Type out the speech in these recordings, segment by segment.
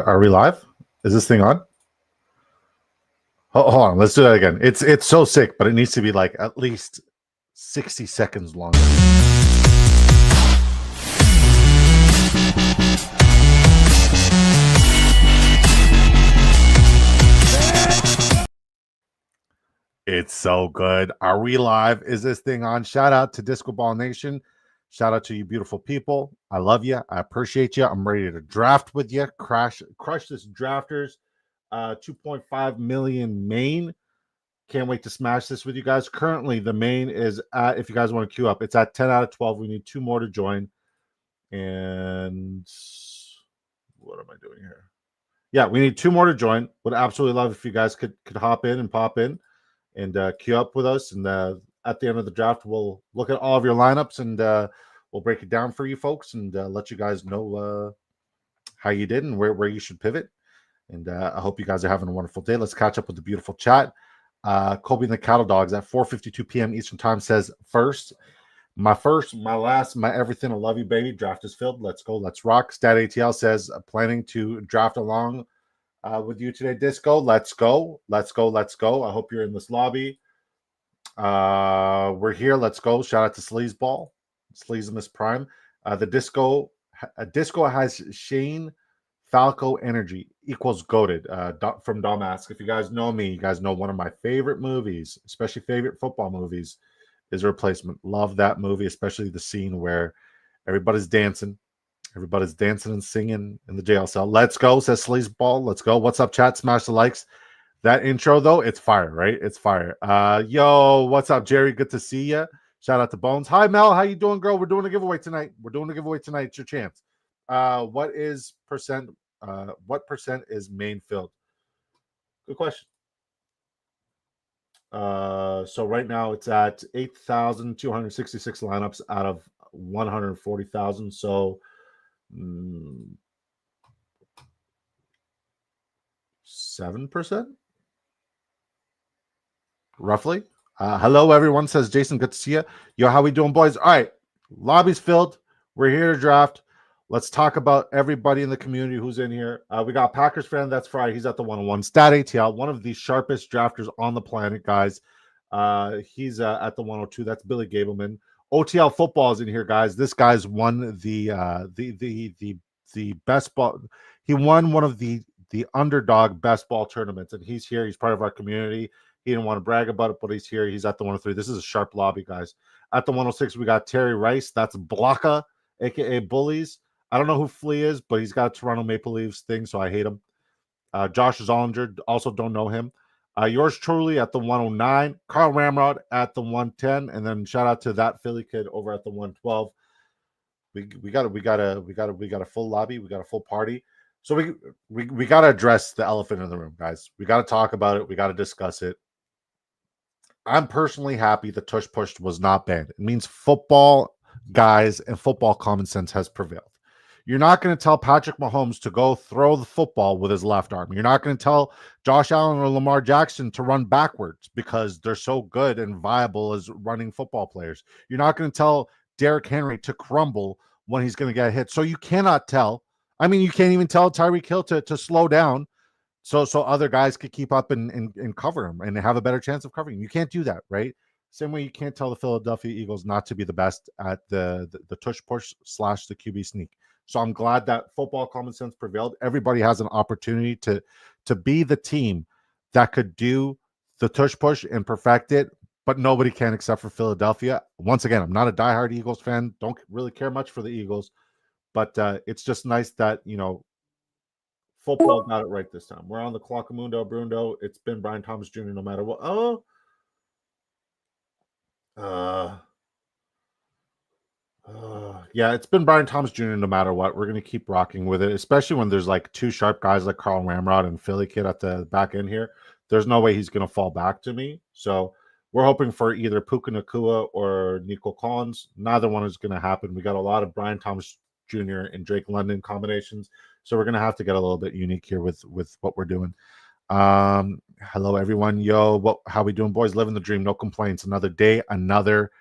Are we live? Is this thing on? Hold on, let's do that again. It's so sick, but it needs to be like at least 60 seconds long. It's so good. Are we live? Is this thing on? Shout out to Disco Ball Nation. Shout out to you beautiful people. I love you. I appreciate you. I'm ready to draft with you. Crush this drafters. 2.5 million main. Can't wait to smash this with you guys. Currently, the main is at, if you guys want to queue up, it's at 10 out of 12. We need 2 more to join. And what am I doing here? Yeah, we need 2 more to join. Would absolutely love if you guys could hop in and pop in and queue up with us. And at the end of the draft, we'll look at all of your lineups and we'll break it down for you folks and let you guys know how you did and where you should pivot. And I hope you guys are having a wonderful day. Let's catch up with the beautiful chat. Kobe and the Cattle Dogs at 4:52 p.m. Eastern Time says my first, my last, my everything. I love you, baby. Draft is filled. Let's go. Let's rock. Stat ATL says planning to draft along with you today, Disco. Let's go. Let's go. Let's go. I hope you're in this lobby. We're here. Let's go. Shout out to Sleazeball, Sleazemus Prime. The Disco has Shane Falco energy equals goated from Domask. If you guys know me, you guys know one of my favorite movies, especially favorite football movies, is Replacement. Love that movie, especially the scene where everybody's dancing and singing in the jail cell. Let's go, says Sleazeball. Let's go. What's up, chat? Smash the likes. That intro, though, it's fire, right? It's fire. Yo, what's up, Jerry? Good to see you. Shout out to Bones. Hi, Mel. How you doing, girl? We're doing a giveaway tonight. It's your chance. What percent is main filled? Good question. So right now it's at 8,266 lineups out of 140,000. So 7%, roughly. Hello, everyone, says Jason. Good to see you. Yo, how we doing, boys? All right, lobby's filled. We're here to draft. Let's talk about everybody in the community who's in here. We got Packers fan. That's Friday. He's at the 101. Stat ATL, one of the sharpest drafters on the planet, guys. He's at the 102. That's Billy Gableman. OTL football is in here, guys. This guy's won the best ball. He won one of the underdog best ball tournaments, and he's here. He's part of our community. He didn't want to brag about it, but he's here. He's at the 103. This is a sharp lobby, guys. At the 106, we got Terry Rice. That's Blocka, aka Bullies. I don't know who Flea is, but he's got a Toronto Maple Leafs thing, so I hate him. Josh Zollinger, also don't know him. Yours truly at the 109. Carl Ramrod at the 110, and then shout out to that Philly kid over at the 112. We got a full lobby. We got a full party. So we got to address the elephant in the room, guys. We got to talk about it. We got to discuss it. I'm personally happy the tush push was not banned. It means football guys and football common sense has prevailed. You're not going to tell Patrick Mahomes to go throw the football with his left arm. You're not going to tell Josh Allen or Lamar Jackson to run backwards because they're so good and viable as running football players. You're not going to tell Derrick Henry to crumble when he's going to get hit. So you cannot tell. I mean, you can't even tell Tyreek Hill to slow down so other guys could keep up and cover him and have a better chance of covering him. You can't do that, right? Same way you can't tell the Philadelphia Eagles not to be the best at the tush push / the QB sneak. So I'm glad that football common sense prevailed. Everybody has an opportunity to be the team that could do the tush push and perfect it, but nobody can except for Philadelphia. Once again, I'm not a diehard Eagles fan. Don't really care much for the Eagles, but it's just nice that, football got it right this time. We're on the clock, Mundo Brundo. It's been Brian Thomas Jr. no matter what. Yeah, it's been Brian Thomas Jr. no matter what. We're going to keep rocking with it, especially when there's like 2 sharp guys like Carl Ramrod and Philly Kid at the back end here. There's no way he's going to fall back to me. So we're hoping for either Puka Nacua or Nico Collins. Neither one is going to happen. We got a lot of Brian Thomas Jr. and Drake London combinations. So we're going to have to get a little bit unique here with what we're doing. Hello, everyone. Yo, how we doing, boys? Living the dream. No complaints. Another day, another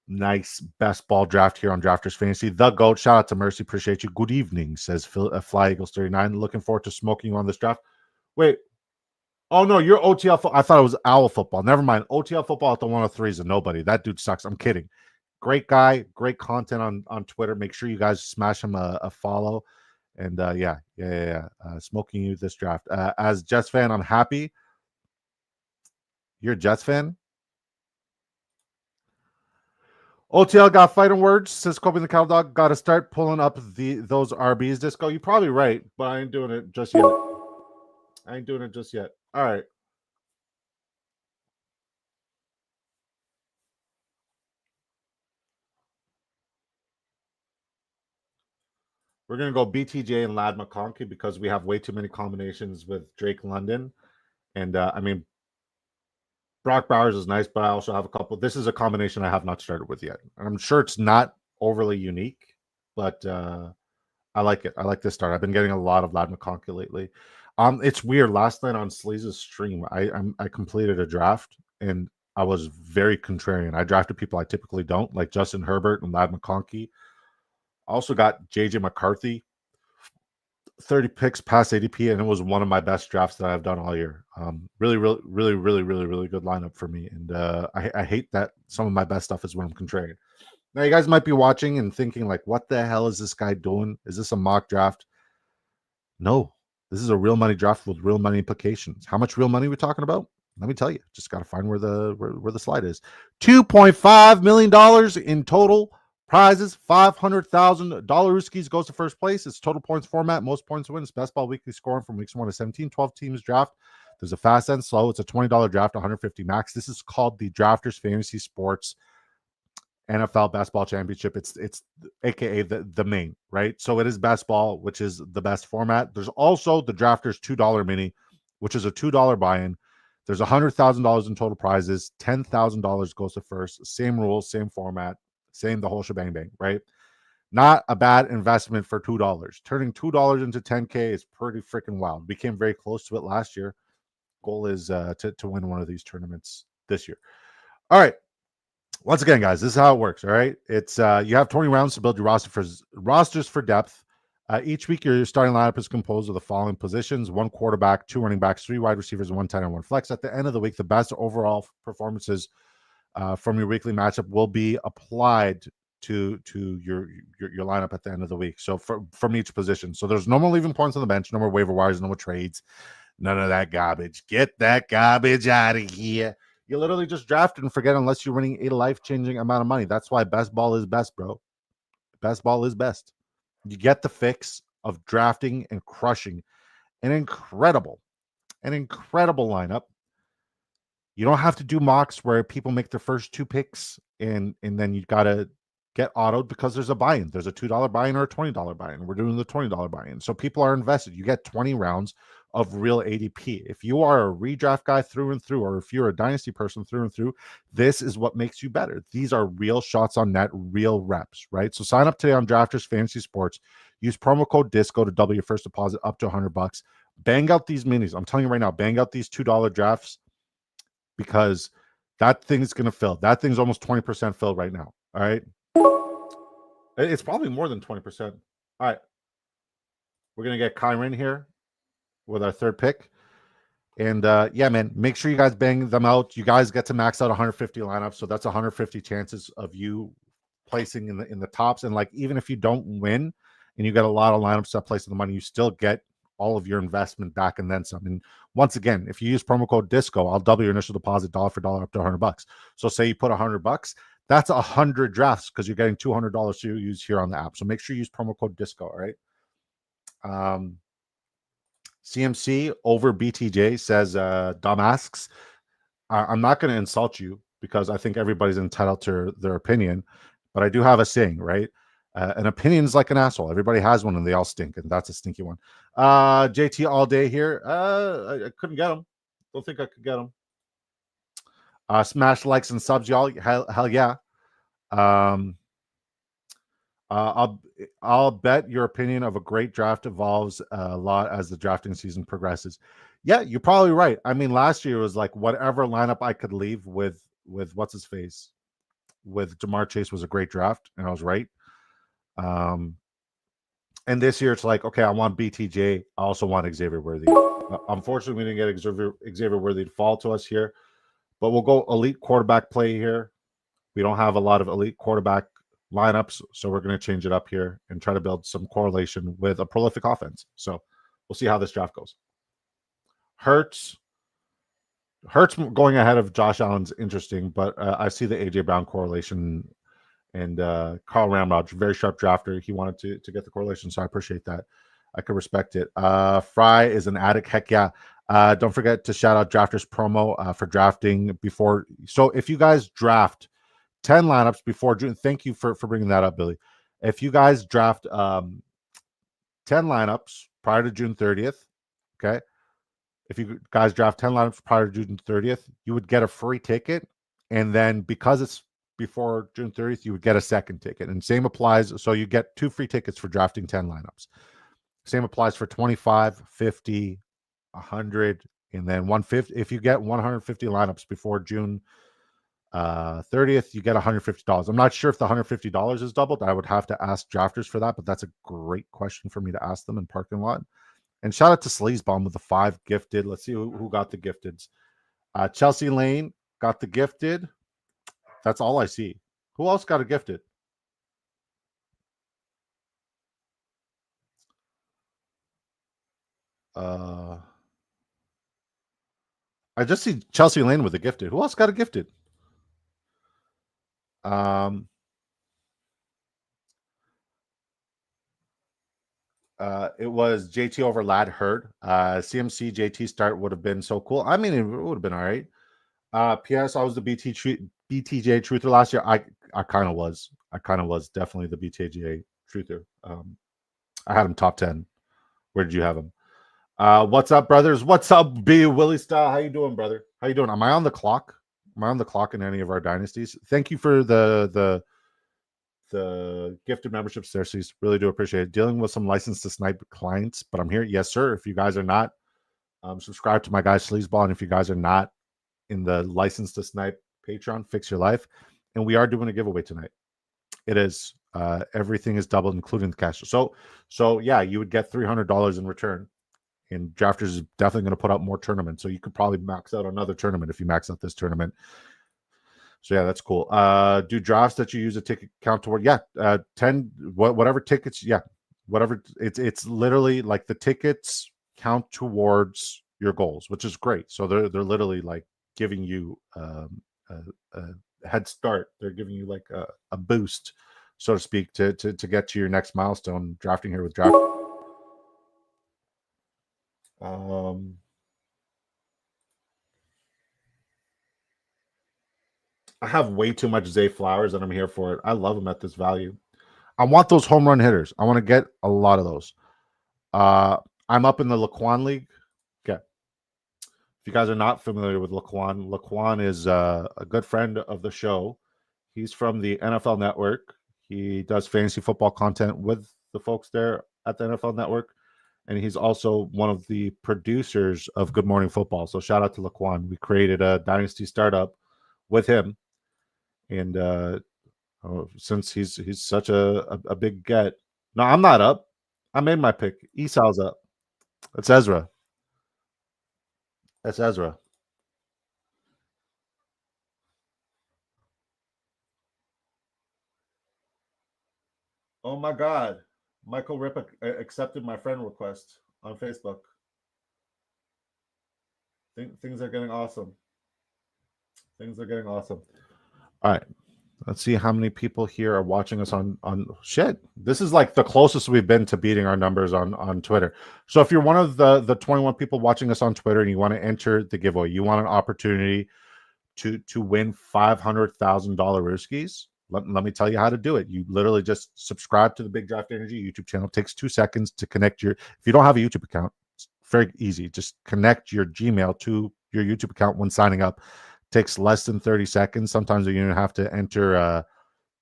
Nice best ball draft here on Drafters Fantasy. The GOAT. Shout out to Mercy. Appreciate you. Good evening, says Fly Eagles 39. Looking forward to smoking you on this draft. Wait. Oh, no, you're OTL. I thought it was Owl Football. Never mind. OTL Football at the 103 is a nobody. That dude sucks. I'm kidding. Great guy. Great content on Twitter. Make sure you guys smash him a follow. And yeah. Smoking you this draft. As Jets fan, I'm happy. You're a Jets fan? OTL got fighting words, says Kobe the Cow Dog. Got to start pulling up those RBs. Disco, you're probably right, but I ain't doing it just yet. All right. We're going to go BTJ and Lad McConkey because we have way too many combinations with Drake London. And I mean, Brock Bowers is nice, but I also have a couple. This is a combination I have not started with yet. And I'm sure it's not overly unique, but I like it. I like this start. I've been getting a lot of Lad McConkey lately. It's weird. Last night on Sleaze's stream, I completed a draft and I was very contrarian. I drafted people I typically don't, like Justin Herbert and Lad McConkey. I also got JJ McCarthy, 30 picks past ADP, and it was one of my best drafts that I've done all year. Really good lineup for me. And I hate that some of my best stuff is when I'm contrarian. Now, you guys might be watching and thinking, like, what the hell is this guy doing? Is this a mock draft? No, this is a real money draft with real money implications. How much real money are we talking about? Let me tell you. Just got to find where the slide is. $2.5 million in total prizes. $500,000 skis goes to first place. It's total points format. Most points wins. Best ball weekly scoring from weeks 1 to 17. 12 teams draft. There's a fast and slow. It's a $20 draft, 150 max. This is called the Drafters Fantasy Sports NFL Basketball Championship. It's aka the main, right? So it is best ball, which is the best format. There's also the Drafters $2 mini, which is a $2 buy-in. There's $100,000 in total prizes. $10,000 goes to first. Same rules, same format, same the whole shebang bang, right? Not a bad investment for $2. Turning $2 into $10K is pretty freaking wild. We came very close to it last year. Goal is to win one of these tournaments this year. All right. Once again, guys, this is how it works. All right, it's you have 20 rounds to build your rosters for depth. Each week, your starting lineup is composed of the following positions: 1 quarterback, 2 running backs, 3 wide receivers, 1 tight end, 1 flex. At the end of the week, the best overall performances from your weekly matchup will be applied to your lineup at the end of the week. So from each position. So there's no more leaving points on the bench, no more waiver wires, no more trades, none of that garbage. Get that garbage out of here. You literally just draft and forget unless you're winning a life-changing amount of money. That's why best ball is best, bro. Best ball is best. You get the fix of drafting and crushing an incredible lineup. You don't have to do mocks where people make their first 2 picks and then you got to get autoed because there's a buy-in. There's a $2 buy-in or a $20 buy-in. We're doing the $20 buy-in. So people are invested. You get 20 rounds of real ADP. If you are a redraft guy through and through, or if you're a dynasty person through and through, this is what makes you better. These are real shots on net, real reps, right? So sign up today on Drafters Fantasy Sports. Use promo code DISCO to double your first deposit up to $100. Bang out these minis. I'm telling you right now, bang out these $2 drafts because that thing's going to fill. That thing's almost 20% filled right now. All right. It's probably more than 20%. All right. We're going to get Kyron here with our 3rd pick. And yeah, man, make sure you guys bang them out. You guys get to max out 150 lineups. So that's 150 chances of you placing in the tops. And like, even if you don't win and you get a lot of lineups that place in the money, you still get all of your investment back and then some. And once again, if you use promo code DISCO, I'll double your initial deposit dollar for dollar up to $100. So say you put $100, that's 100 drafts because you're getting $200 to use here on the app. So make sure you use promo code DISCO, all right? CMC over BTJ says, Dom asks, I'm not going to insult you because I think everybody's entitled to their opinion, but I do have a saying, right? An opinion is like an asshole. Everybody has one and they all stink, and that's a stinky one. JT all day here. I couldn't get him. Don't think I could get him. Smash likes and subs, y'all. Hell yeah. I'll bet your opinion of a great draft evolves a lot as the drafting season progresses. Yeah, you're probably right. I mean, last year was like whatever lineup I could leave with what's his face, with Jamar Chase was a great draft, and I was right. And this year it's like, okay, I want BTJ. I also want Xavier Worthy. Unfortunately, we didn't get Xavier Worthy to fall to us here, but we'll go elite quarterback play here. We don't have a lot of elite quarterback lineups, so we're going to change it up here and try to build some correlation with a prolific offense. So we'll see how this draft goes. Hurts going ahead of Josh Allen's interesting, but I see the AJ Brown correlation. And Carl Ramrod, very sharp drafter. He wanted to get the correlation, so I appreciate that. I can respect it. Fry is an addict. Heck yeah. Don't forget to shout out Drafters promo for drafting before. So if you guys draft 10 lineups before June, thank you for bringing that up, Billy. If you guys draft 10 lineups prior to June 30th, okay? If you guys draft 10 lineups prior to June 30th, you would get a free ticket. And then because it's before June 30th, you would get a second ticket. And same applies. So you get 2 free tickets for drafting 10 lineups. Same applies for 25, 50, 100, and then 150. If you get 150 lineups before June 30th, you get $150. I'm not sure if the $150 is doubled. I would have to ask drafters for that, but that's a great question for me to ask them in parking lot. And shout out to Sleazebomb with the 5 gifted. Let's see who got the gifteds. Chelsea Lane got the gifted. That's all I see. Who else got a gifted? I just see Chelsea Lane with a gifted. Who else got a gifted? It was JT over Lad Hurd. CMC JT start would have been so cool. I mean, it would have been all right. PS, I was the BTJ truther last year. I kind of was. I kind of was definitely the BTJ truther. I had him top 10. Where did you have him? What's up, brothers? What's up, B Willie Style? How you doing, brother? How you doing? Am I on the clock? Am I on the clock in any of our dynasties? Thank you for the gifted memberships there, so really do appreciate it. Dealing with some license to snipe clients, but I'm here. Yes, sir. If you guys are not subscribed to my guy Sleazeball, and if you guys are not in the license to snipe Patreon, fix your life. And we are doing a giveaway tonight. It is everything is doubled, including the cash. So yeah, you would get $300 in return. And Drafters is definitely going to put out more tournaments. So you could probably max out another tournament if you max out this tournament. So yeah, that's cool. Do drafts that you use a ticket count toward? Yeah, 10 whatever tickets. Yeah, whatever. It's literally like the tickets count towards your goals, which is great. So they're literally like giving you a head start. They're giving you like a boost, so to speak, to get to your next milestone. Drafting here with draft. I have way too much Zay Flowers, and I'm here for it. I love him at this value. I want those home run hitters. I want to get a lot of those. I'm up in the Laquan League. Okay. If you guys are not familiar with Laquan is a good friend of the show. He's from the NFL Network. He does fantasy football content with the folks there at the NFL Network. And he's also one of the producers of Good Morning Football. So shout out to Laquan. We created a Dynasty startup with him. And since he's such a big get. No, I'm not up. I made my pick. Esau's up. That's Ezra. That's Ezra. Oh my God. Michael Rippick accepted my friend request on Facebook. Things are getting awesome. Things are getting awesome. All right. Let's see how many people here are watching us on shit. This is like the closest we've been to beating our numbers on Twitter. So if you're one of the 21 people watching us on Twitter and you want to enter the giveaway, you want an opportunity to win $500,000 Rooskies, let me tell you how to do it. You literally just subscribe to the Big Draft Energy YouTube channel. It takes 2 seconds to connect if you don't have a YouTube account, it's very easy. Just connect your Gmail to your YouTube account when signing up. Takes less than 30 seconds. Sometimes you even have to enter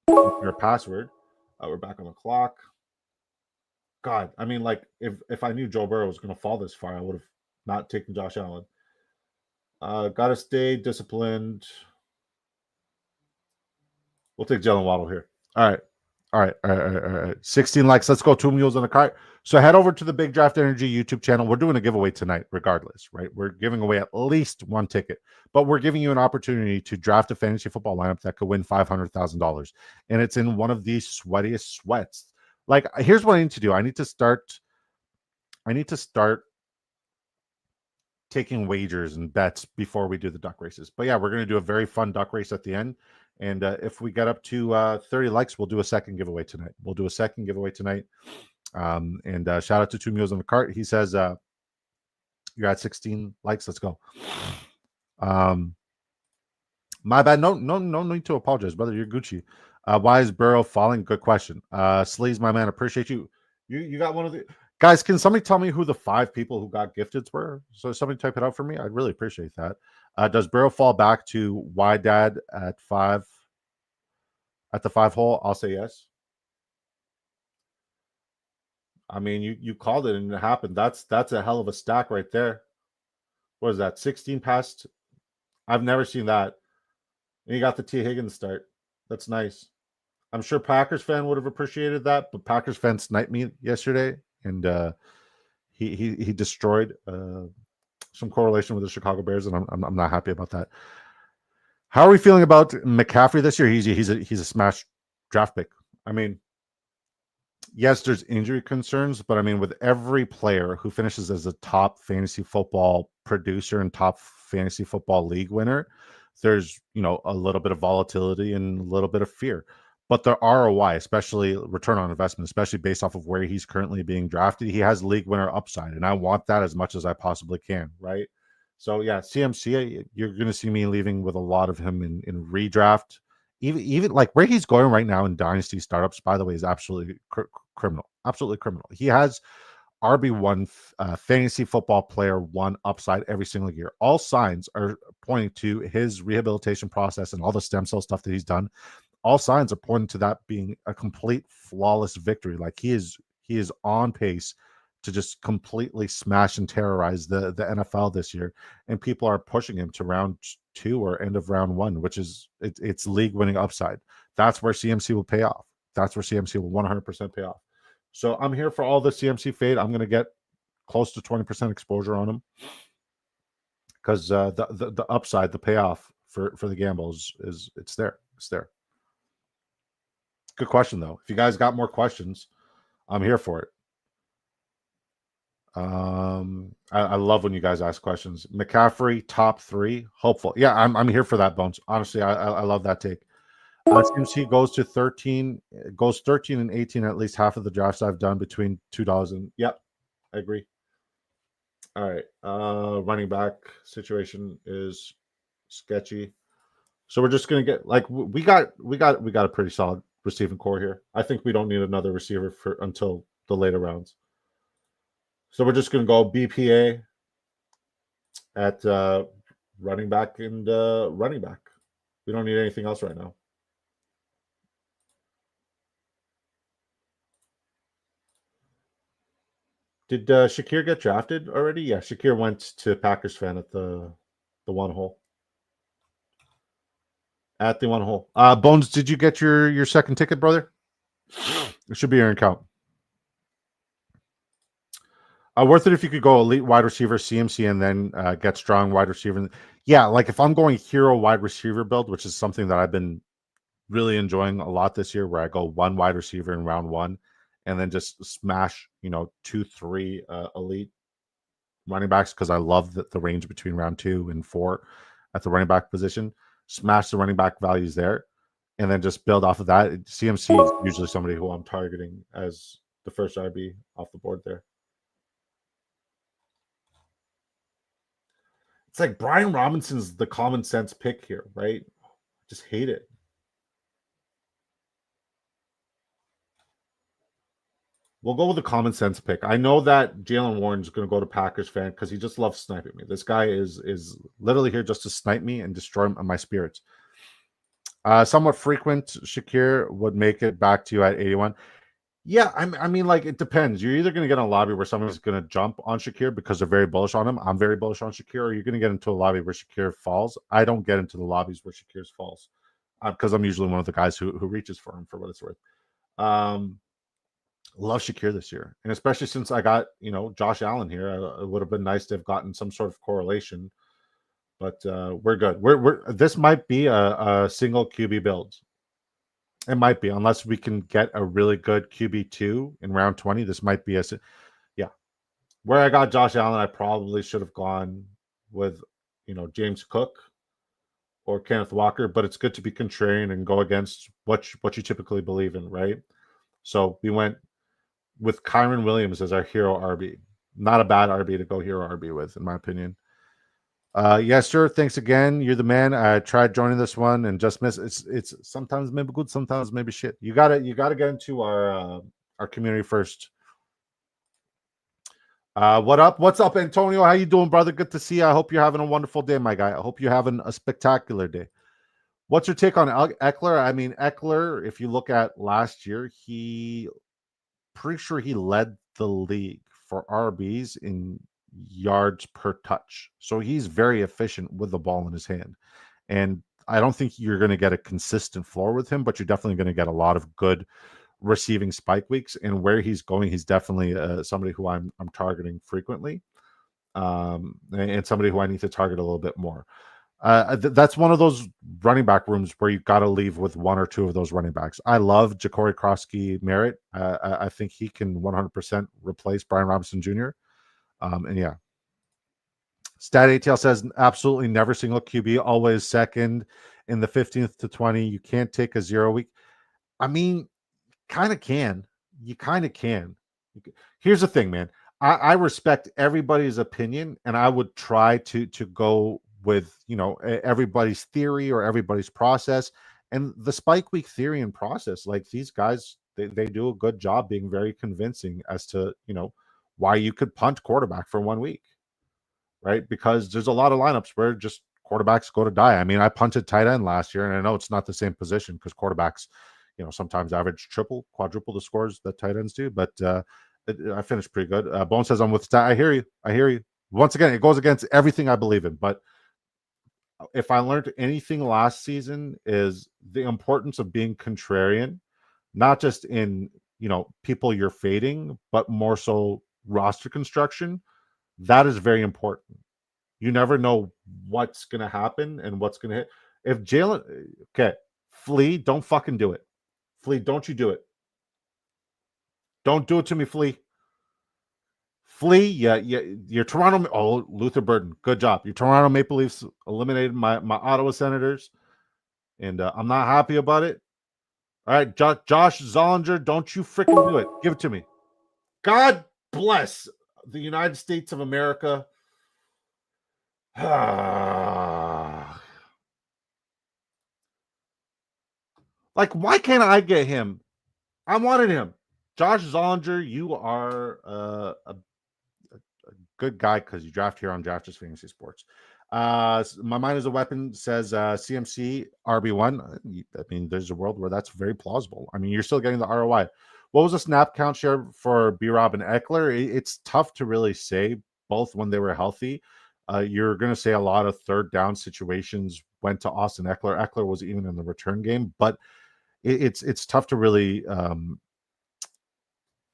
your password. We're back on the clock. God, I mean, like if I knew Joe Burrow was going to fall this far, I would have not taken Josh Allen. Got to stay disciplined. We'll take Jalen Waddle here. All right. All right. 16 likes. Let's go. 2 mules on the cart. So head over to the Big Draft Energy YouTube channel. We're doing a giveaway tonight, regardless, right? We're giving away at least one ticket, but we're giving you an opportunity to draft a fantasy football lineup that could win $500,000. And it's in one of these sweatiest sweats. Like, here's what I need to do. I need to start taking wagers and bets before we do the duck races. But yeah, we're going to do a very fun duck race at the end. And if we get up to 30 likes, we'll do a second giveaway tonight. And shout out to 2 Mules on the Cart. He says, you're at 16 likes. Let's go. My bad. No need to apologize, brother. You're Gucci. Why is Burrow falling? Good question. Sleaze, my man, appreciate you. You got one of the guys. Can somebody tell me who the 5 people who got gifted were? So somebody type it out for me. I'd really appreciate that. Does Burrow fall back to Y Dad at 5 at the 5 hole? I'll say yes. I mean, you called it and it happened. That's a hell of a stack right there. What is that? 16 past. I've never seen that. And you got the T. Higgins start. That's nice. I'm sure Packers fan would have appreciated that, but Packers fan sniped me yesterday, and he destroyed some correlation with the Chicago Bears, and I'm not happy about that. How are we feeling about McCaffrey this year? He's a smash draft pick. I mean, yes, there's injury concerns, but I mean, with every player who finishes as a top fantasy football producer and top fantasy football league winner, there's, a little bit of volatility and a little bit of fear. But the ROI, especially return on investment, especially based off of where he's currently being drafted, he has league winner upside, and I want that as much as I possibly can, right? So yeah, CMC, you're going to see me leaving with a lot of him in redraft. Even like where he's going right now in dynasty startups, by the way, is absolutely criminal. Absolutely criminal. He has RB1 fantasy football player 1 upside every single year. All signs are pointing to his rehabilitation process and all the stem cell stuff that he's done. All signs are pointing to that being a complete flawless victory. Like he is on pace to just completely smash and terrorize the NFL this year. And people are pushing him to round 2 or end of round 1, which is it's league winning upside. That's where CMC will pay off. That's where CMC will 100% pay off. So I'm here for all the CMC fade. I'm going to get close to 20% exposure on him because the upside, the payoff for the gambles is it's there. It's there. Good question, though. If you guys got more questions, I'm here for it. I love when you guys ask questions. McCaffrey, top 3, hopeful. Yeah, I'm here for that, Bones. Honestly, I love that take. CMC goes to 13, goes 13 and 18 at least half of the drafts I've done between $2 and yep, I agree. All right. Running back situation is sketchy. So we're just gonna get like we got a pretty solid receiving core here. I think we don't need another receiver for until the later rounds. So we're just gonna go BPA at running back and running back. We don't need anything else right now. Did Shakir get drafted already? Yeah, Shakir went to Packers fan at the 1 hole. At the 1 hole. Bones, did you get your second ticket, brother? It should be your account. Worth it if you could go elite wide receiver, CMC, and then get strong wide receiver. Yeah, like if I'm going hero wide receiver build, which is something that I've been really enjoying a lot this year, where I go 1 wide receiver in round 1 and then just smash, 2, 3 elite running backs because I love the range between round 2 and 4 at the running back position. Smash the running back values there and then just build off of that. CMC is usually somebody who I'm targeting as the first RB off the board there. It's like Brian Robinson's the common sense pick here, right? Just hate it. We'll go with the common sense pick. I know that Jalen Warren's going to go to Packers fan because he just loves sniping me. This guy is literally here just to snipe me and destroy my spirits. Somewhat frequent Shakir would make it back to you at 81. Yeah, I mean, like, it depends. You're either going to get in a lobby where someone's going to jump on Shakir because they're very bullish on him. I'm very bullish on Shakir. Or you're going to get into a lobby where Shakir falls. I don't get into the lobbies where Shakir falls. because I'm usually one of the guys who reaches for him for what it's worth. Love Shakir this year, and especially since I got Josh Allen here, it would have been nice to have gotten some sort of correlation. But we're good. This might be a single QB build. It might be, unless we can get a really good QB2 in round 20. This might be yeah. Where I got Josh Allen, I probably should have gone with James Cook or Kenneth Walker, but it's good to be contrarian and go against what you typically believe in, right? So we went with Kyron Williams as our hero RB. Not a bad RB to go hero RB with, in my opinion. Yes, sir. Thanks again. You're the man. I tried joining this one and just missed. It's sometimes maybe good, sometimes maybe shit. You gotta get into our community first. What's up, Antonio? How you doing, brother? Good to see you. I hope you're having a wonderful day, my guy. I hope you're having a spectacular day. What's your take on Eckler? I mean, Eckler, if you look at last year, pretty sure he led the league for RBs in yards per touch. So he's very efficient with the ball in his hand. And I don't think you're going to get a consistent floor with him, but you're definitely going to get a lot of good receiving spike weeks. And where he's going, he's definitely somebody who I'm targeting frequently, and somebody who I need to target a little bit more. That's one of those running back rooms where you've got to leave with one or two of those running backs. I love Ja'Cory Krosky-Merritt. I think he can 100% replace Brian Robinson Jr. And yeah. Stat ATL says absolutely never single QB, always second in the 15th to 20. You can't take a 0 week. I mean, kind of can. You kind of can. Here's the thing, man. I respect everybody's opinion, and I would try to go with everybody's theory or everybody's process. And the spike week theory and process, like these guys, they do a good job being very convincing as to why you could punt quarterback for 1 week, right? Because there's a lot of lineups where just quarterbacks go to die. I mean, I punted tight end last year, and I know it's not the same position because quarterbacks sometimes average triple, quadruple the scores that tight ends do, but I finished pretty good. Bone says I'm with stat. I hear you. Once again, it goes against everything I believe in, but if I learned anything last season is the importance of being contrarian, not just in people you're fading, but more so roster construction. That is very important. You never know what's going to happen and what's going to hit. If Jalen, okay, Flea, don't fucking do it. Flea, don't you do it. Don't do it to me, Flea. Flea, yeah, your Toronto. Oh, Luther Burden, good job. Your Toronto Maple Leafs eliminated my Ottawa Senators, and I'm not happy about it. All right, Josh Zollinger, don't you freaking do it. Give it to me. God bless the United States of America. Like, why can't I get him? I wanted him. Josh Zollinger, you are a good guy because you draft here on Draft Just Fantasy Sports. My mind is a weapon says CMC RB1. I mean, there's a world where that's very plausible. I mean, you're still getting the ROI. What was the snap count share for B-Rob and Eckler? It's tough to really say, both when they were healthy. You're going to say a lot of third down situations went to Austin Eckler. Eckler was even in the return game, but it's tough to really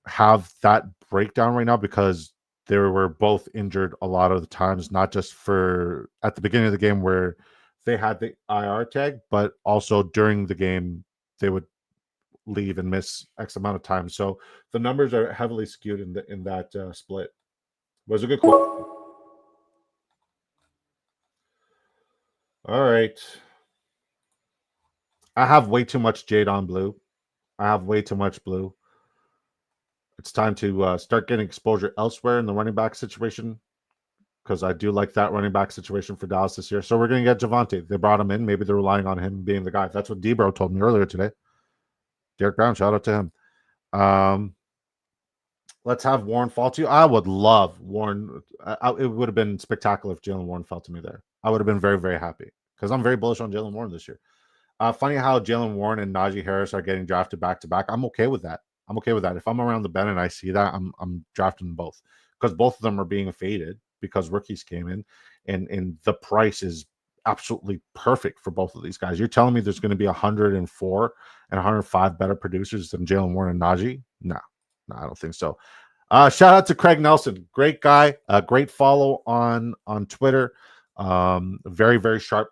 have that breakdown right now because they were both injured a lot of the times, not just for at the beginning of the game where they had the IR tag, but also during the game they would leave and miss X amount of time. So the numbers are heavily skewed in that split. It was a good question. All right. I have way too much Jade on blue. I have way too much blue. It's time to start getting exposure elsewhere in the running back situation because I do like that running back situation for Dallas this year. So we're going to get Javonte. They brought him in. Maybe they're relying on him being the guy. That's what Debro told me earlier today. Derek Brown, shout out to him. Let's have Warren fall to you. I would love Warren. It would have been spectacular if Jalen Warren fell to me there. I would have been very, very happy because I'm very bullish on Jalen Warren this year. Funny how Jalen Warren and Najee Harris are getting drafted back to back. I'm okay with that. If I'm around the bend and I see that, I'm drafting them both because both of them are being faded because rookies came in and the price is absolutely perfect for both of these guys. You're telling me there's going to be 104 and 105 better producers than Jalen Warren and Najee? No, I don't think so. Shout out to Craig Nelson, great guy, great follow on Twitter. Very, very sharp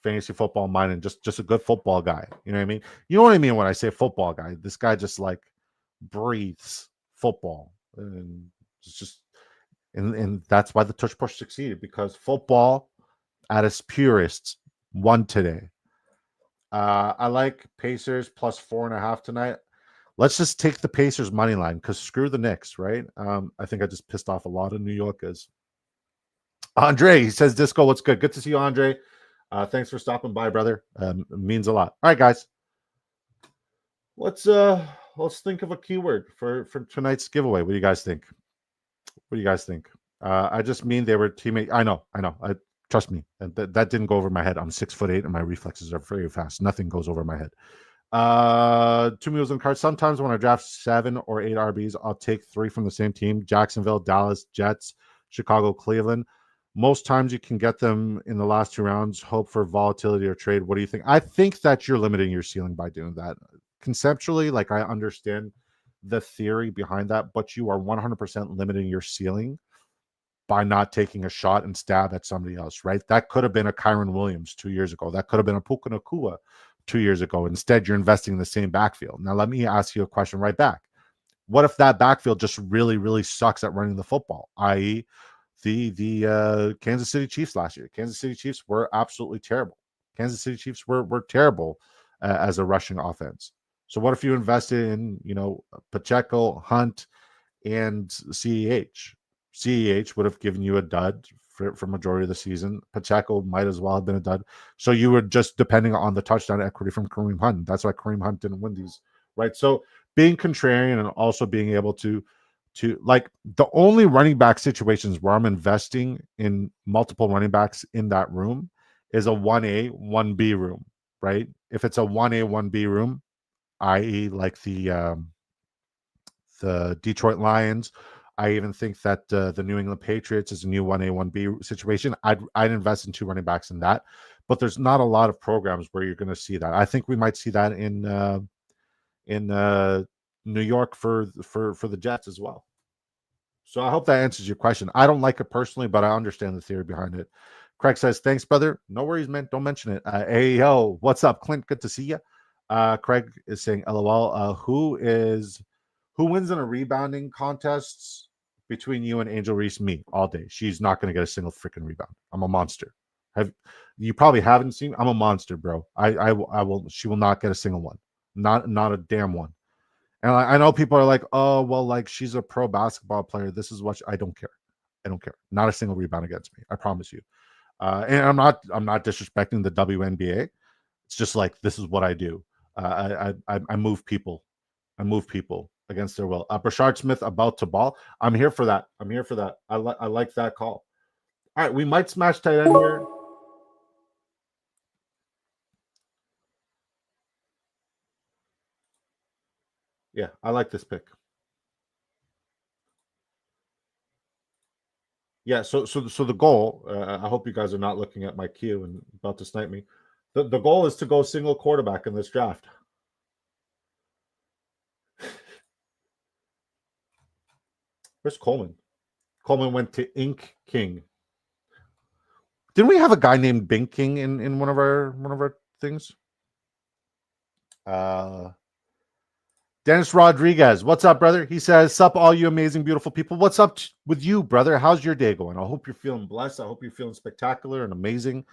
fantasy football mind, and just a good football guy. You know what I mean? You know what I mean when I say football guy. This guy just like breathes football, and it's just and that's why the tush push succeeded, because football at its purest won today. I like Pacers plus 4.5 tonight. Let's just take the Pacers money line because screw the Knicks, right? I think I just pissed off a lot of New Yorkers. Andre, he says, Disco, what's good? Good to see you, Andre. Thanks for stopping by, brother. It means a lot. All right, guys. Let's think of a keyword for tonight's giveaway. What do you guys think? I just mean they were teammates. I know. Trust me. That didn't go over my head. I'm 6'8" and my reflexes are very fast. Nothing goes over my head. 2 meals and cards. Sometimes when I draft 7 or 8 RBs, I'll take 3 from the same team: Jacksonville, Dallas, Jets, Chicago, Cleveland. Most times you can get them in the last 2 rounds. Hope for volatility or trade. What do you think? I think that you're limiting your ceiling by doing that. Conceptually, like, I understand the theory behind that, but you are 100% limiting your ceiling by not taking a shot and stab at somebody else, right? That could have been a Kyron Williams 2 years ago. That could have been a Puka Nacua 2 years ago. Instead, you're investing in the same backfield. Now, let me ask you a question right back. What if that backfield just really, really sucks at running the football, i.e., the Kansas City Chiefs last year? Kansas City Chiefs were absolutely terrible. Kansas City Chiefs were terrible as a rushing offense. So what if you invested in, Pacheco, Hunt, and CEH? CEH would have given you a dud for majority of the season. Pacheco might as well have been a dud. So you were just depending on the touchdown equity from Kareem Hunt. That's why Kareem Hunt didn't win these, right? So being contrarian and also being able to like, the only running back situations where I'm investing in multiple running backs in that room is a 1A, 1B room, right? If it's a 1A, 1B room, i.e. like the Detroit Lions, I even think that the New England Patriots is a new 1A, 1B situation. I'd invest in 2 running backs in that. But there's not a lot of programs where you're going to see that. I think we might see that in New York for the Jets as well. So I hope that answers your question. I don't like it personally, but I understand the theory behind it. Craig says, thanks, brother. No worries, man. Don't mention it. Hey, yo, what's up, Clint? Good to see you. Craig is saying, LOL. Who wins in a rebounding contests between you and Angel Reese? Me, all day. She's not going to get a single freaking rebound. I'm a monster. You probably haven't seen? I'm a monster, bro. I will. She will not get a single one. Not a damn one. And I know people are like, oh, well, like, she's a pro basketball player. This is what I don't care. I don't care. Not a single rebound against me. I promise you. And I'm not disrespecting the WNBA. It's just like, this is what I do. I move people. I move people against their will. Brashard Smith about to ball. I'm here for that. I like that call. All right, we might smash tight end here. Yeah, I like this pick. Yeah, so the goal, I hope you guys are not looking at my queue and about to snipe me. The goal is to go single quarterback in this draft. Where's Coleman? Coleman went to Ink King. Didn't we have a guy named Bink King in one of our things? Dennis Rodriguez, what's up, brother? He says, sup, all you amazing, beautiful people. What's up with you, brother? How's your day going? I hope you're feeling blessed. I hope you're feeling spectacular and amazing.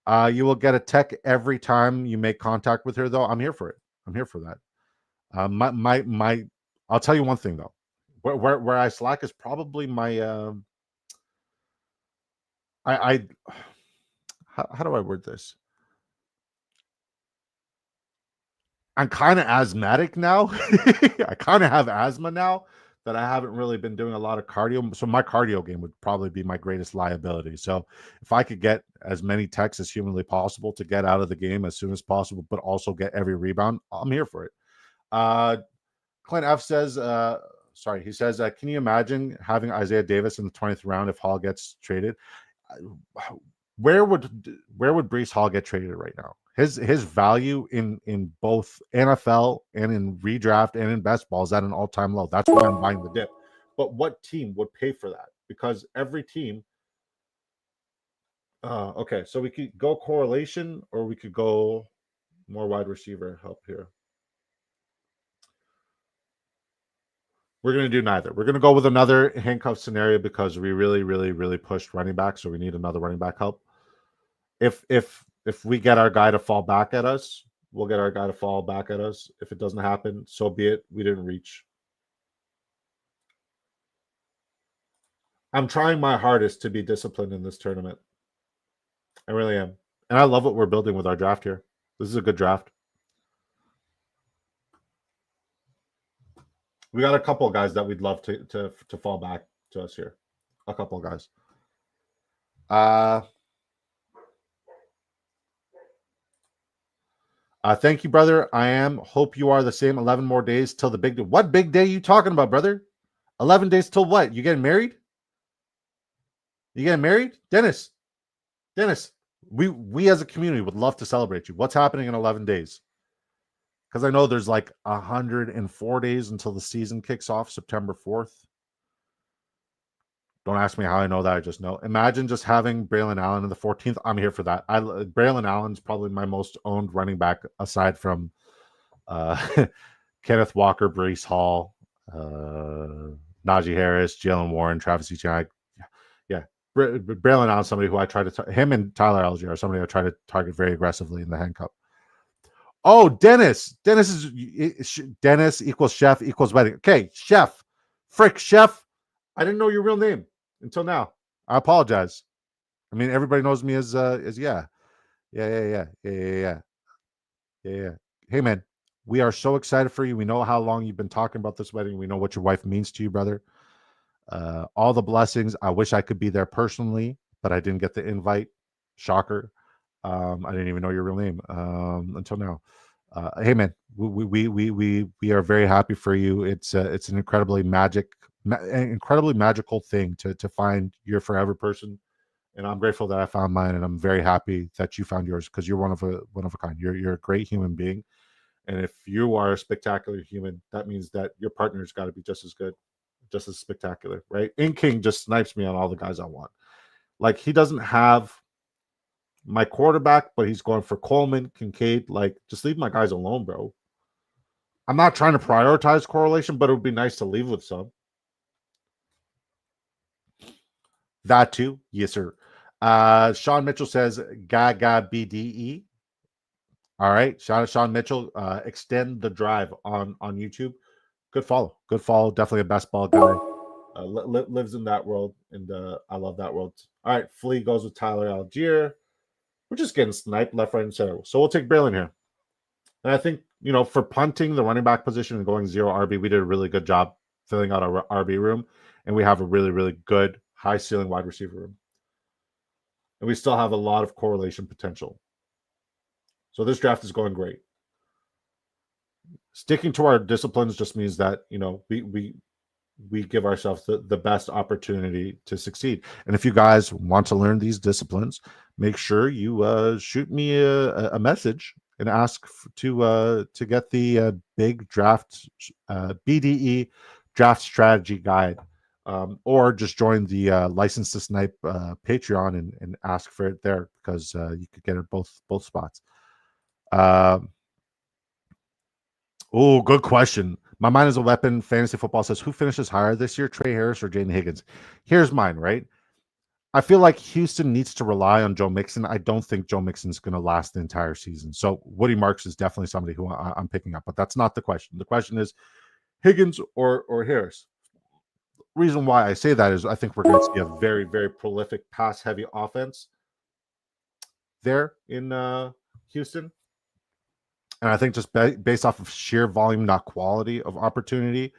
You will get a tech every time you make contact with her, though. I'm here for it. I'm here for that. I'll tell you one thing, though. Where I slack is probably my how do I word this? I'm kind of asthmatic now. I kind of have asthma now that I haven't really been doing a lot of cardio. So my cardio game would probably be my greatest liability. So if I could get as many techs as humanly possible to get out of the game as soon as possible, but also get every rebound, I'm here for it. Clint F says, he says, can you imagine having Isaiah Davis in the 20th round if Hall gets traded? where would Breece Hall get traded right now? His value in both NFL and in redraft and in best ball is at an all-time low. That's why I'm buying the dip. But what team would pay for that? Because every team. Okay, so we could go correlation, or we could go more wide receiver help here. We're going to do neither. We're going to go with another handcuff scenario because we really pushed running back, so we need another running back help. If we get our guy to fall back at us, we'll get our guy to fall back at us. If it doesn't happen, so be it. We didn't reach. I'm trying my hardest to be disciplined in this tournament. I really am. And I love what we're building with our draft here. This is a good draft. We got a couple of guys that we'd love to fall back to us here. A couple of guys. Thank you, brother. I am. Hope you are the same. 11 more days till the big day. What big day are you talking about, brother? 11 days till what? You getting married? You getting married? Dennis, we as a community would love to celebrate you. What's happening in 11 days? Because I know there's like 104 days until the season kicks off, September 4th. Don't ask me how I know that. I just know. Imagine just having Braylon Allen in the 14th. I'm here for that. Braylon Allen's probably my most owned running back aside from Kenneth Walker, Breece Hall, Najee Harris, Jalen Warren, Travis Etienne. Yeah. Braylon Allen, somebody who I try to him and Tyler Algier are somebody I try to target very aggressively in the handcuff. Oh, Dennis equals chef equals wedding. Okay, chef, chef. I didn't know your real name until now. I apologize. I mean, everybody knows me as yeah. Hey, man, we are so excited for you. We know how long you've been talking about this wedding. We know what your wife means to you, brother. All the blessings. I wish I could be there personally, but I didn't get the invite. Shocker. I didn't even know your real name until now. Hey man, we are very happy for you. It's an incredibly magical thing to find your forever person, and I'm grateful that I found mine, and I'm very happy that you found yours because you're one of a kind. You're a great human being, and if you are a spectacular human, that means that your partner's got to be just as good, just as spectacular, right? In King just snipes me on all the guys I want. Like he doesn't have my quarterback, but he's going for Coleman, Kincaid. Like, just leave my guys alone, bro. I'm not trying to prioritize correlation, but it would be nice to leave with some. That too, yes, sir. Sean Mitchell says Gaga BDE. All right, shout out Sean Mitchell. Extend the drive on YouTube. Good follow. Definitely a best ball guy. Lives in that world, and I love that world. All right, Flea goes with Tyler Algier. We're just getting sniped left, right, and center. So we'll take Braylon here. And I think, for punting the running back position and going 0 RB, we did a really good job filling out our RB room. And we have a really good high ceiling wide receiver room. And we still have a lot of correlation potential. So this draft is going great. Sticking to our disciplines just means that, we give ourselves the best opportunity to succeed. And if you guys want to learn these disciplines, make sure you shoot me a message and ask to get the big draft BDE draft strategy guide, or just join the License to Snipe Patreon and ask for it there, because you could get it both spots. Oh, good question. My mind is a weapon. Fantasy football says, who finishes higher this year, Trey Harris or Jaden Higgins? Here's mine, right? I feel like Houston needs to rely on Joe Mixon. I don't think Joe Mixon's going to last the entire season. So Woody Marks is definitely somebody who I'm picking up, but that's not the question. The question is Higgins or Harris. Reason why I say that is I think we're going to see a very prolific pass-heavy offense there in Houston. And I think just based off of sheer volume, not quality of opportunity,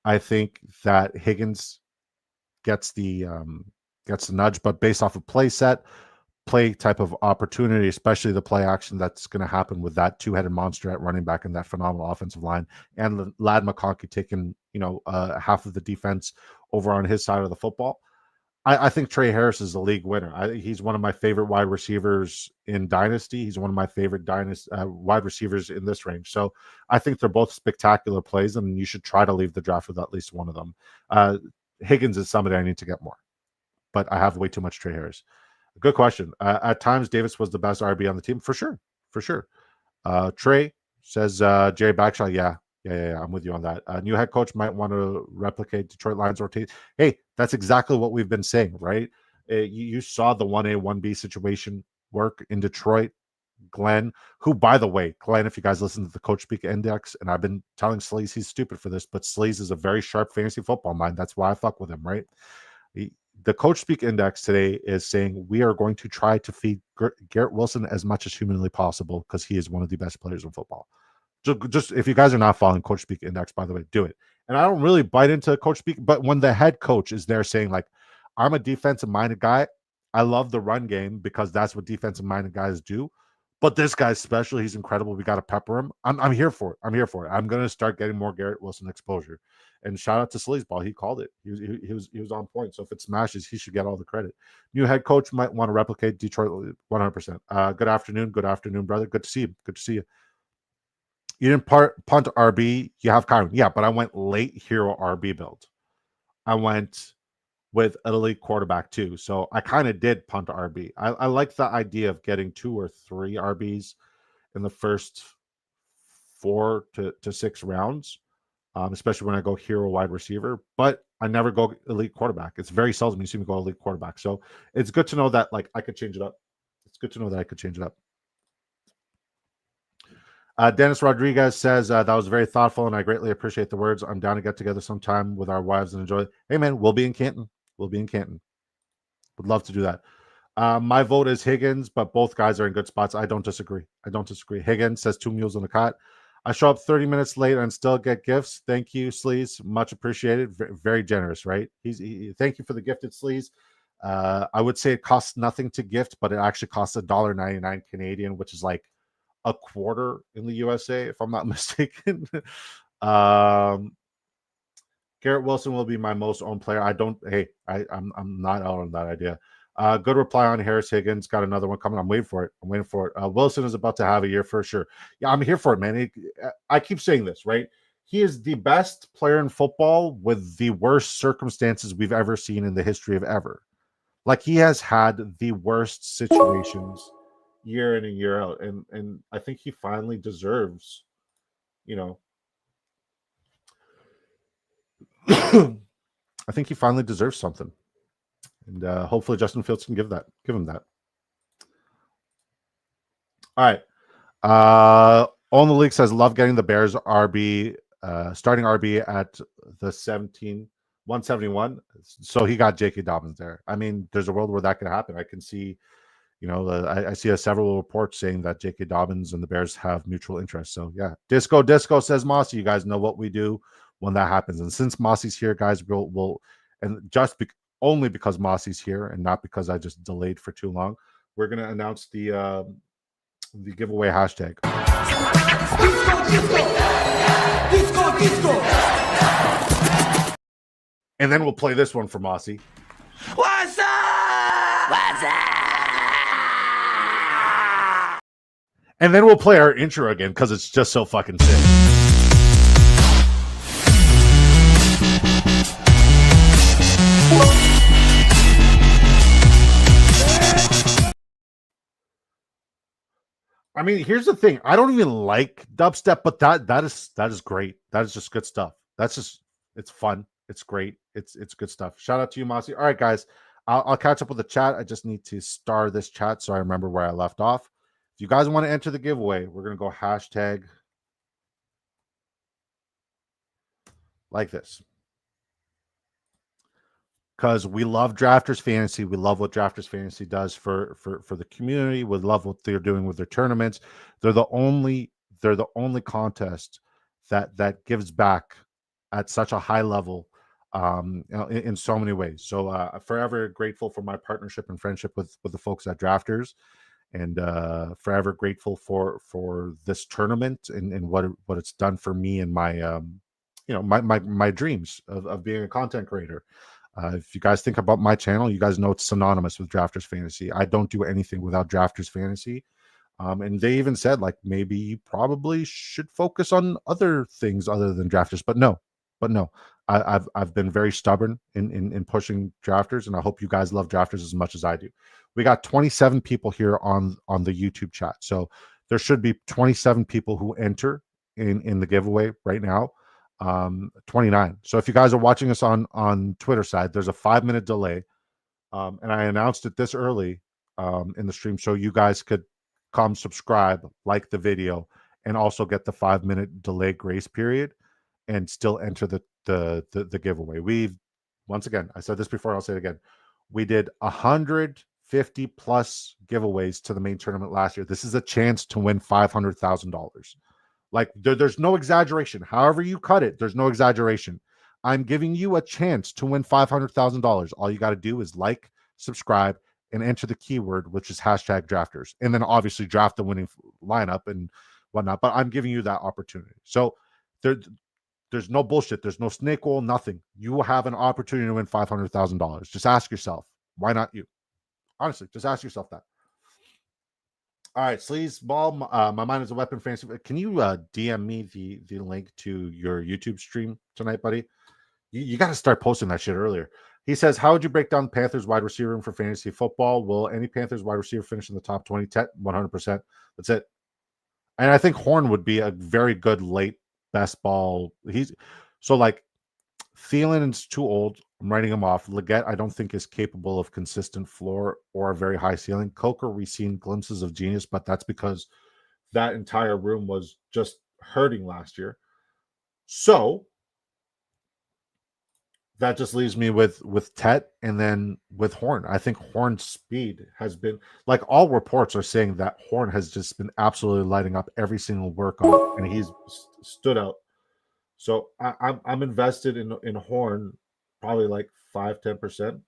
I think that Higgins gets the nudge. But based off of play type of opportunity, especially the play action that's going to happen with that two-headed monster at running back and that phenomenal offensive line, and Ladd McConkey taking half of the defense over on his side of the football, I think Trey Harris is the league winner. He's one of my favorite wide receivers in Dynasty. He's one of my favorite wide receivers in this range. So I think they're both spectacular plays, and you should try to leave the draft with at least one of them. Higgins is somebody I need to get more, but I have way too much Trey Harris. Good question. At times, Davis was the best RB on the team, for sure. Trey says Jerry Bagshaw. Yeah. I'm with you on that. New head coach might want to replicate Detroit Lions rotation. Hey, that's exactly what we've been saying, right? You saw the 1A, 1B situation work in Detroit. Glenn, who, by the way, Glenn, if you guys listen to the Coach Speak Index, and I've been telling Sleaze he's stupid for this, but Sleaze is a very sharp fantasy football mind. That's why I fuck with him, right? The Coach Speak Index today is saying we are going to try to feed Garrett Wilson as much as humanly possible because he is one of the best players in football. Just if you guys are not following Coach Speak Index, by the way, do it. And I don't really bite into Coach Speak, but when the head coach is there saying, like, I'm a defensive-minded guy, I love the run game because that's what defensive-minded guys do. But this guy's special. He's incredible. We got to pepper him. I'm here for it. I'm going to start getting more Garrett Wilson exposure. And shout out to Sleazeball. He called it. He was on point. So if it smashes, he should get all the credit. New head coach might want to replicate Detroit 100%. Good afternoon, brother. Good to see you. You didn't punt RB. You have Kyron. Yeah, but I went late hero RB build. I went with an elite quarterback too. So I kind of did punt RB. I like the idea of getting 2 or 3 RBs in the first 4 to 6 rounds, especially when I go hero wide receiver. But I never go elite quarterback. It's very seldom you see me go elite quarterback. So it's good to know that I could change it up. Dennis Rodriguez says, that was very thoughtful, and I greatly appreciate the words. I'm down to get together sometime with our wives and enjoy it. Hey, man, we'll be in Canton. Would love to do that. My vote is Higgins, but both guys are in good spots. I don't disagree. Higgins says 2 mules on the cot. I show up 30 minutes late and still get gifts. Thank you, Sleaze. Much appreciated. Very generous, right? Thank you for the gifted, Sleaze. I would say it costs nothing to gift, but it actually costs $1.99 Canadian, which is like a quarter in the USA, if I'm not mistaken. Garrett Wilson will be my most owned player. I'm not out on that idea. Good reply on Harris Higgins. Got another one coming. I'm waiting for it. Wilson is about to have a year for sure. Yeah, I'm here for it, man. I keep saying this, right? He is the best player in football with the worst circumstances we've ever seen in the history of ever. Like, he has had the worst situations year in and year out, and I think he finally deserves, I think he finally deserves something, and hopefully Justin Fields can give him that. All right. On the league says love getting the Bears RB, starting RB at the 171. So he got J.K. Dobbins there. I mean, there's a world where that could happen. I can see. I see several reports saying that J.K. Dobbins and the Bears have mutual interest. So, yeah. Disco says Mossy. You guys know what we do when that happens. And since Mossy's here, guys, we'll and just only because Mossy's here and not because I just delayed for too long, we're going to announce the giveaway hashtag. Disco. And then we'll play this one for Mossy. What's up? And then we'll play our intro again because it's just so fucking sick. I mean, here's the thing. I don't even like dubstep, but that is great. That is just good stuff. It's fun. It's great. It's good stuff. Shout out to you, Mossy. All right, guys. I'll catch up with the chat. I just need to star this chat so I remember where I left off. If you guys want to enter the giveaway, we're going to go hashtag like this. Because we love Drafters Fantasy. We love what Drafters Fantasy does for the community. We love what they're doing with their tournaments. They're the only contest that gives back at such a high level in so many ways. So forever grateful for my partnership and friendship with the folks at Drafters. And forever grateful for this tournament and what it's done for me and my my dreams of being a content creator. If you guys think about my channel, you guys know it's synonymous with Drafters Fantasy. I don't do anything without Drafters Fantasy. And they even said, like, maybe you probably should focus on other things other than Drafters. But no. I've been very stubborn in pushing Drafters, and I hope you guys love Drafters as much as I do. We got 27 people here on the YouTube chat. So there should be 27 people who enter in the giveaway right now. 29. So if you guys are watching us on Twitter side, there's a 5-minute delay. And I announced it this early in the stream so you guys could come subscribe, like the video, and also get the 5-minute delay grace period and still enter the giveaway. We've, once again, I said this before, I'll say it again. We did 150 plus giveaways to the main tournament last year. This is a chance to win $500,000. Like, there's no exaggeration. However you cut it, there's no exaggeration. I'm giving you a chance to win $500,000. All you got to do is like, subscribe, and enter the keyword, which is #drafters. And then obviously draft the winning lineup and whatnot. But I'm giving you that opportunity. So there's no bullshit. There's no snake oil, nothing. You will have an opportunity to win $500,000. Just ask yourself, why not you? Honestly, just ask yourself that. All right, Sleaze Ball, my mind is a weapon fantasy. Can you DM me the link to your YouTube stream tonight, buddy? You got to start posting that shit earlier. He says, how would you break down the Panthers wide receiver room for fantasy football? Will any Panthers wide receiver finish in the top 20? 100%. That's it. And I think Horn would be a very good late best ball. He's so like Thielen is too old. I'm writing him off. Leggett, I don't think is capable of consistent floor or a very high ceiling. Coker, we've seen glimpses of genius, but that's because that entire room was just hurting last year. So that just leaves me with Tet and then with Horn. I think Horn's speed has been, like, all reports are saying that Horn has just been absolutely lighting up every single workout, and he's stood out. So I'm invested in Horn, probably like 5-10%.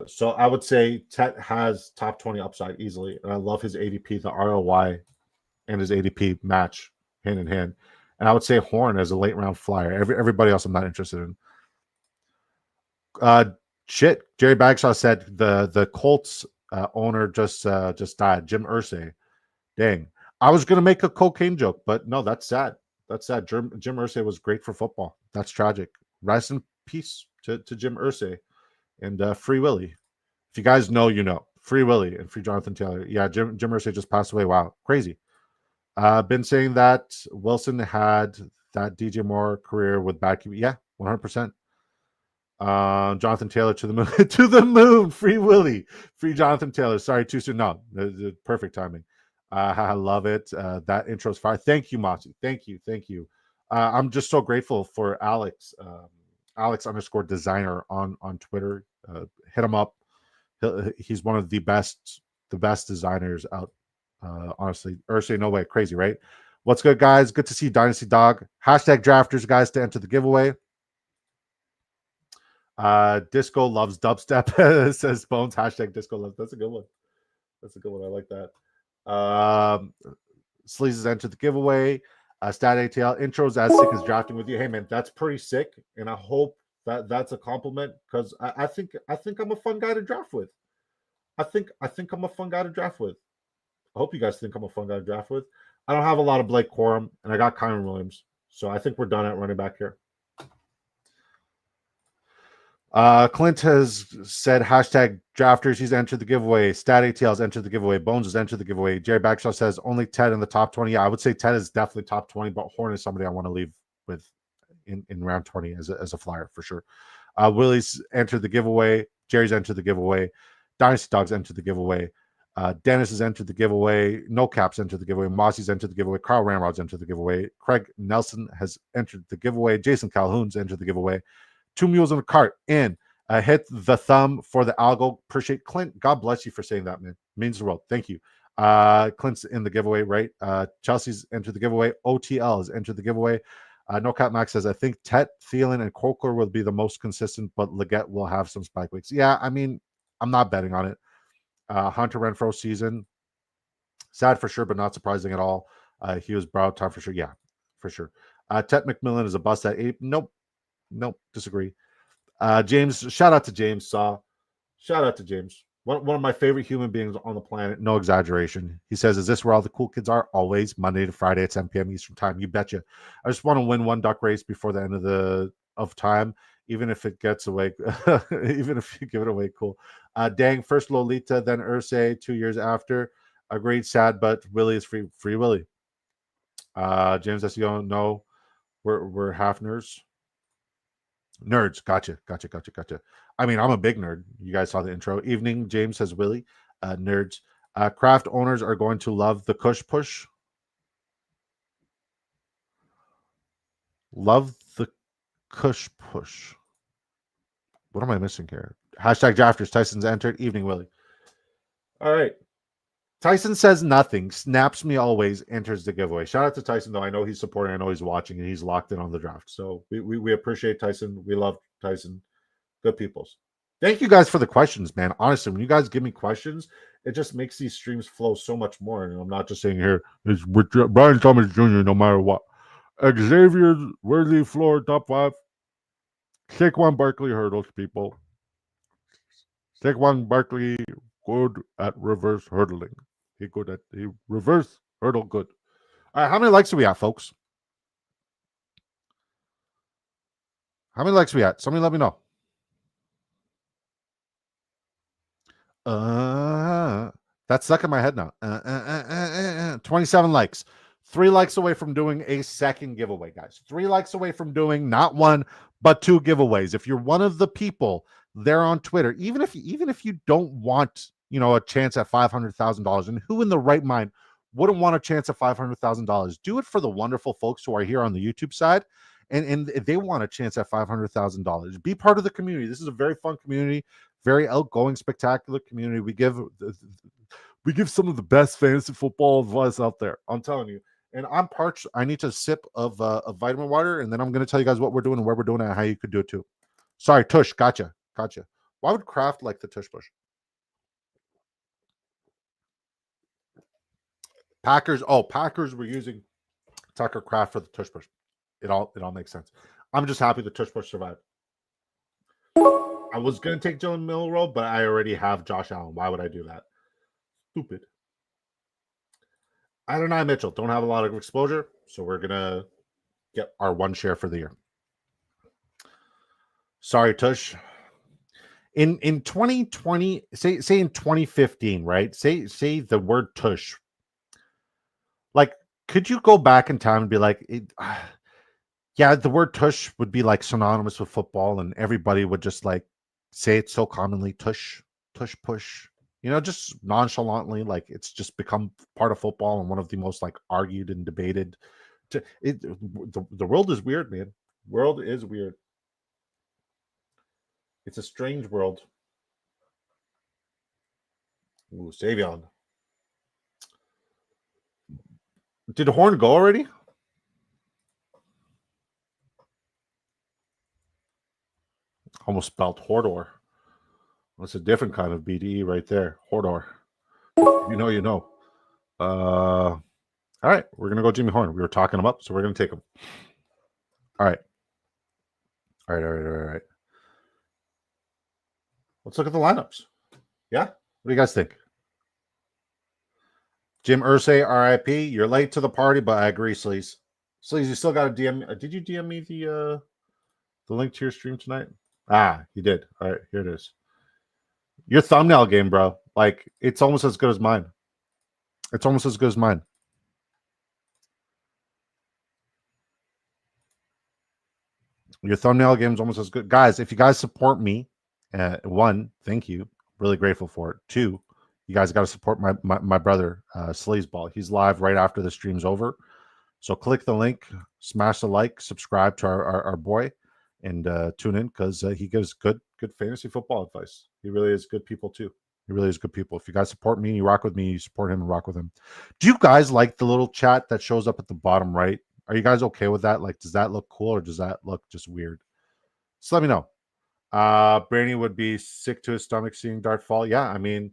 So I would say Tet has top 20 upside easily, and I love his ADP. The ROI and his ADP match hand in hand. And I would say Horn as a late round flyer. Everybody else I'm not interested in. Jerry Bagshaw said the Colts owner just died. Jim Irsay. Dang. I was gonna make a cocaine joke, but no, that's sad. That's sad. Jim Irsay was great for football. That's tragic. Rest in peace to Jim Irsay and Free Willy. If you guys know, you know. Free Willy and Free Jonathan Taylor. Yeah, Jim Irsay just passed away. Wow, crazy. Been saying that Wilson had that DJ Moore career with bad QB. Yeah, 100%. Jonathan Taylor to the moon. To the moon. Free Willy. Free Jonathan Taylor. Sorry, too soon. No, the perfect timing. I love it. That intro is fire. Thank you, Monty. Thank you. I'm just so grateful for Alex. Alex_designer on Twitter. Hit him up. He's one of the best designers out. Honestly, Ursay, no way, crazy, right? What's good, guys? Good to see Dynasty Dog. #drafters, guys, to enter the giveaway. Disco loves dubstep, says Bones. #Disco loves. That's a good one. I like that. Sleaze has entered the giveaway. Stat ATL intros as sick as drafting with you. Hey man, that's pretty sick, and I hope that's a compliment because I think I'm a fun guy to draft with. I think I'm a fun guy to draft with. I hope you guys think I'm a fun guy to draft with. I don't have a lot of Blake Corum, and I got Kyron Williams, so I think we're done at running back here. Clint has said #drafters. He's entered the giveaway. Stat ATL's entered the giveaway. Bones has entered the giveaway. Jerry Bagshaw says only Ted in the top 20. Yeah, I would say Ted is definitely top 20, but Horn is somebody I want to leave with in round 20 as a flyer for sure. Willie's entered the giveaway. Jerry's entered the giveaway. Dynasty Dogs entered the giveaway. Dennis has entered the giveaway. No Caps entered the giveaway. Mossy's entered the giveaway. Carl Ramrod's entered the giveaway. Craig Nelson has entered the giveaway. Jason Calhoun's entered the giveaway. 2 mules in a cart in. Hit the thumb for the algo. Appreciate Clint. God bless you for saying that, man. Means the world. Thank you. Clint's in the giveaway, right? Chelsea's entered the giveaway. OTL has entered the giveaway. No Cap Max says, I think Tet, Thielen, and Coker will be the most consistent, but Leggett will have some spike weeks. Yeah, I mean, I'm not betting on it. Hunter Renfro season. Sad for sure, but not surprising at all. He was brow time for sure. Yeah, for sure. Tet McMillan is a bust at 8. Nope. Disagree. James, shout out to James Saw. Shout out to James. One of my favorite human beings on the planet. No exaggeration. He says, is this where all the cool kids are? Always, Monday to Friday at 10 p.m. Eastern time. You betcha. I just want to win one duck race before the end of time, even if it gets away, even if you give it away, cool. Dang, first Lolita, then Ursay 2 years after. Agreed, sad, but Willie is free Willie. James SEO, no, we're half nerds. Nerds, gotcha. I mean, I'm a big nerd. You guys saw the intro. Evening, James says Willie. Nerds. Craft owners are going to love the Kush Push. Love the Kush Push. What am I missing here? Hashtag drafters. Tyson's entered. Evening, Willie. All right. Tyson says nothing. Snaps me always. Enters the giveaway. Shout out to Tyson, though. I know he's supporting. I know he's watching, and he's locked in on the draft. So we appreciate Tyson. We love Tyson. Good peoples. Thank you guys for the questions, man. Honestly, when you guys give me questions, it just makes these streams flow so much more. And I'm not just saying here, it's with Brian Thomas Jr. no matter what. Xavier Worthy Floor top 5. Saquon Barkley hurdles, people. Saquon Barkley good at reverse hurdling. He reverse hurdle good. All right, how many likes do we have, folks? How many likes we at? Somebody let me know. That's stuck in my head now. 27 likes. 3 likes away from doing a second giveaway, guys. 3 likes away from doing not 1, but 2 giveaways. If you're one of the people there on Twitter, even if you don't want, a chance at $500,000, and who in the right mind wouldn't want a chance at $500,000? Do it for the wonderful folks who are here on the YouTube side, and they want a chance at $500,000. Be part of the community. This is a very fun community, very outgoing, spectacular community. We give some of the best fantasy football advice out there. I'm telling you. And I'm parched. I need to sip of vitamin water, and then I'm going to tell you guys what we're doing and where we're doing it and how you could do it too. Sorry, Tush. Gotcha. Why would Kraft like the Tush Push? Packers were using Tucker Kraft for the Tush Push. It all makes sense. I'm just happy the Tush Push survived. I was going to take Jalen Milroe, but I already have Josh Allen. Why would I do that? Stupid. Adonai Mitchell don't have a lot of exposure, so we're going to get our 1 share for the year. Sorry, Tush. In 2020, say in 2015, right? Say the word Tush. Like, could you go back in time and be like, yeah, the word Tush would be like synonymous with football, and everybody would just like say it so commonly, Tush push. Just nonchalantly, like it's just become part of football and one of the most like argued and debated. The world is weird, man. World is weird. It's a strange world. Ooh, Savion. Did Horn go already? Almost spelled Hordor. That's a different kind of BDE right there. Hordor. You know. All right. We're going to go Jimmy Horn. We were talking him up, so we're going to take him. All right. Let's look at the lineups. Yeah? What do you guys think? Jim Irsay, RIP. You're late to the party, but I agree, Sleaze. Sleaze, you still got to DM. Did you DM me the link to your stream tonight? You did. All right, here it is. Your thumbnail game, bro. Like, it's almost as good as mine. Your thumbnail game is almost as good. Guys, if you guys support me, 1, thank you. Really grateful for it. 2, you guys got to support my brother, Sleazeball. He's live right after the stream's over. So click the link, smash the like, subscribe to our boy, and tune in because he gives good fantasy football advice. He really is good people too. He really is good people. If you guys support me, you rock with me, you support him and rock with him. Do you guys like the little chat that shows up at the bottom right? Are you guys okay with that? Like, does that look cool or does that look just weird? Just let me know. Brainy would be sick to his stomach seeing Dart fall. Yeah, I mean,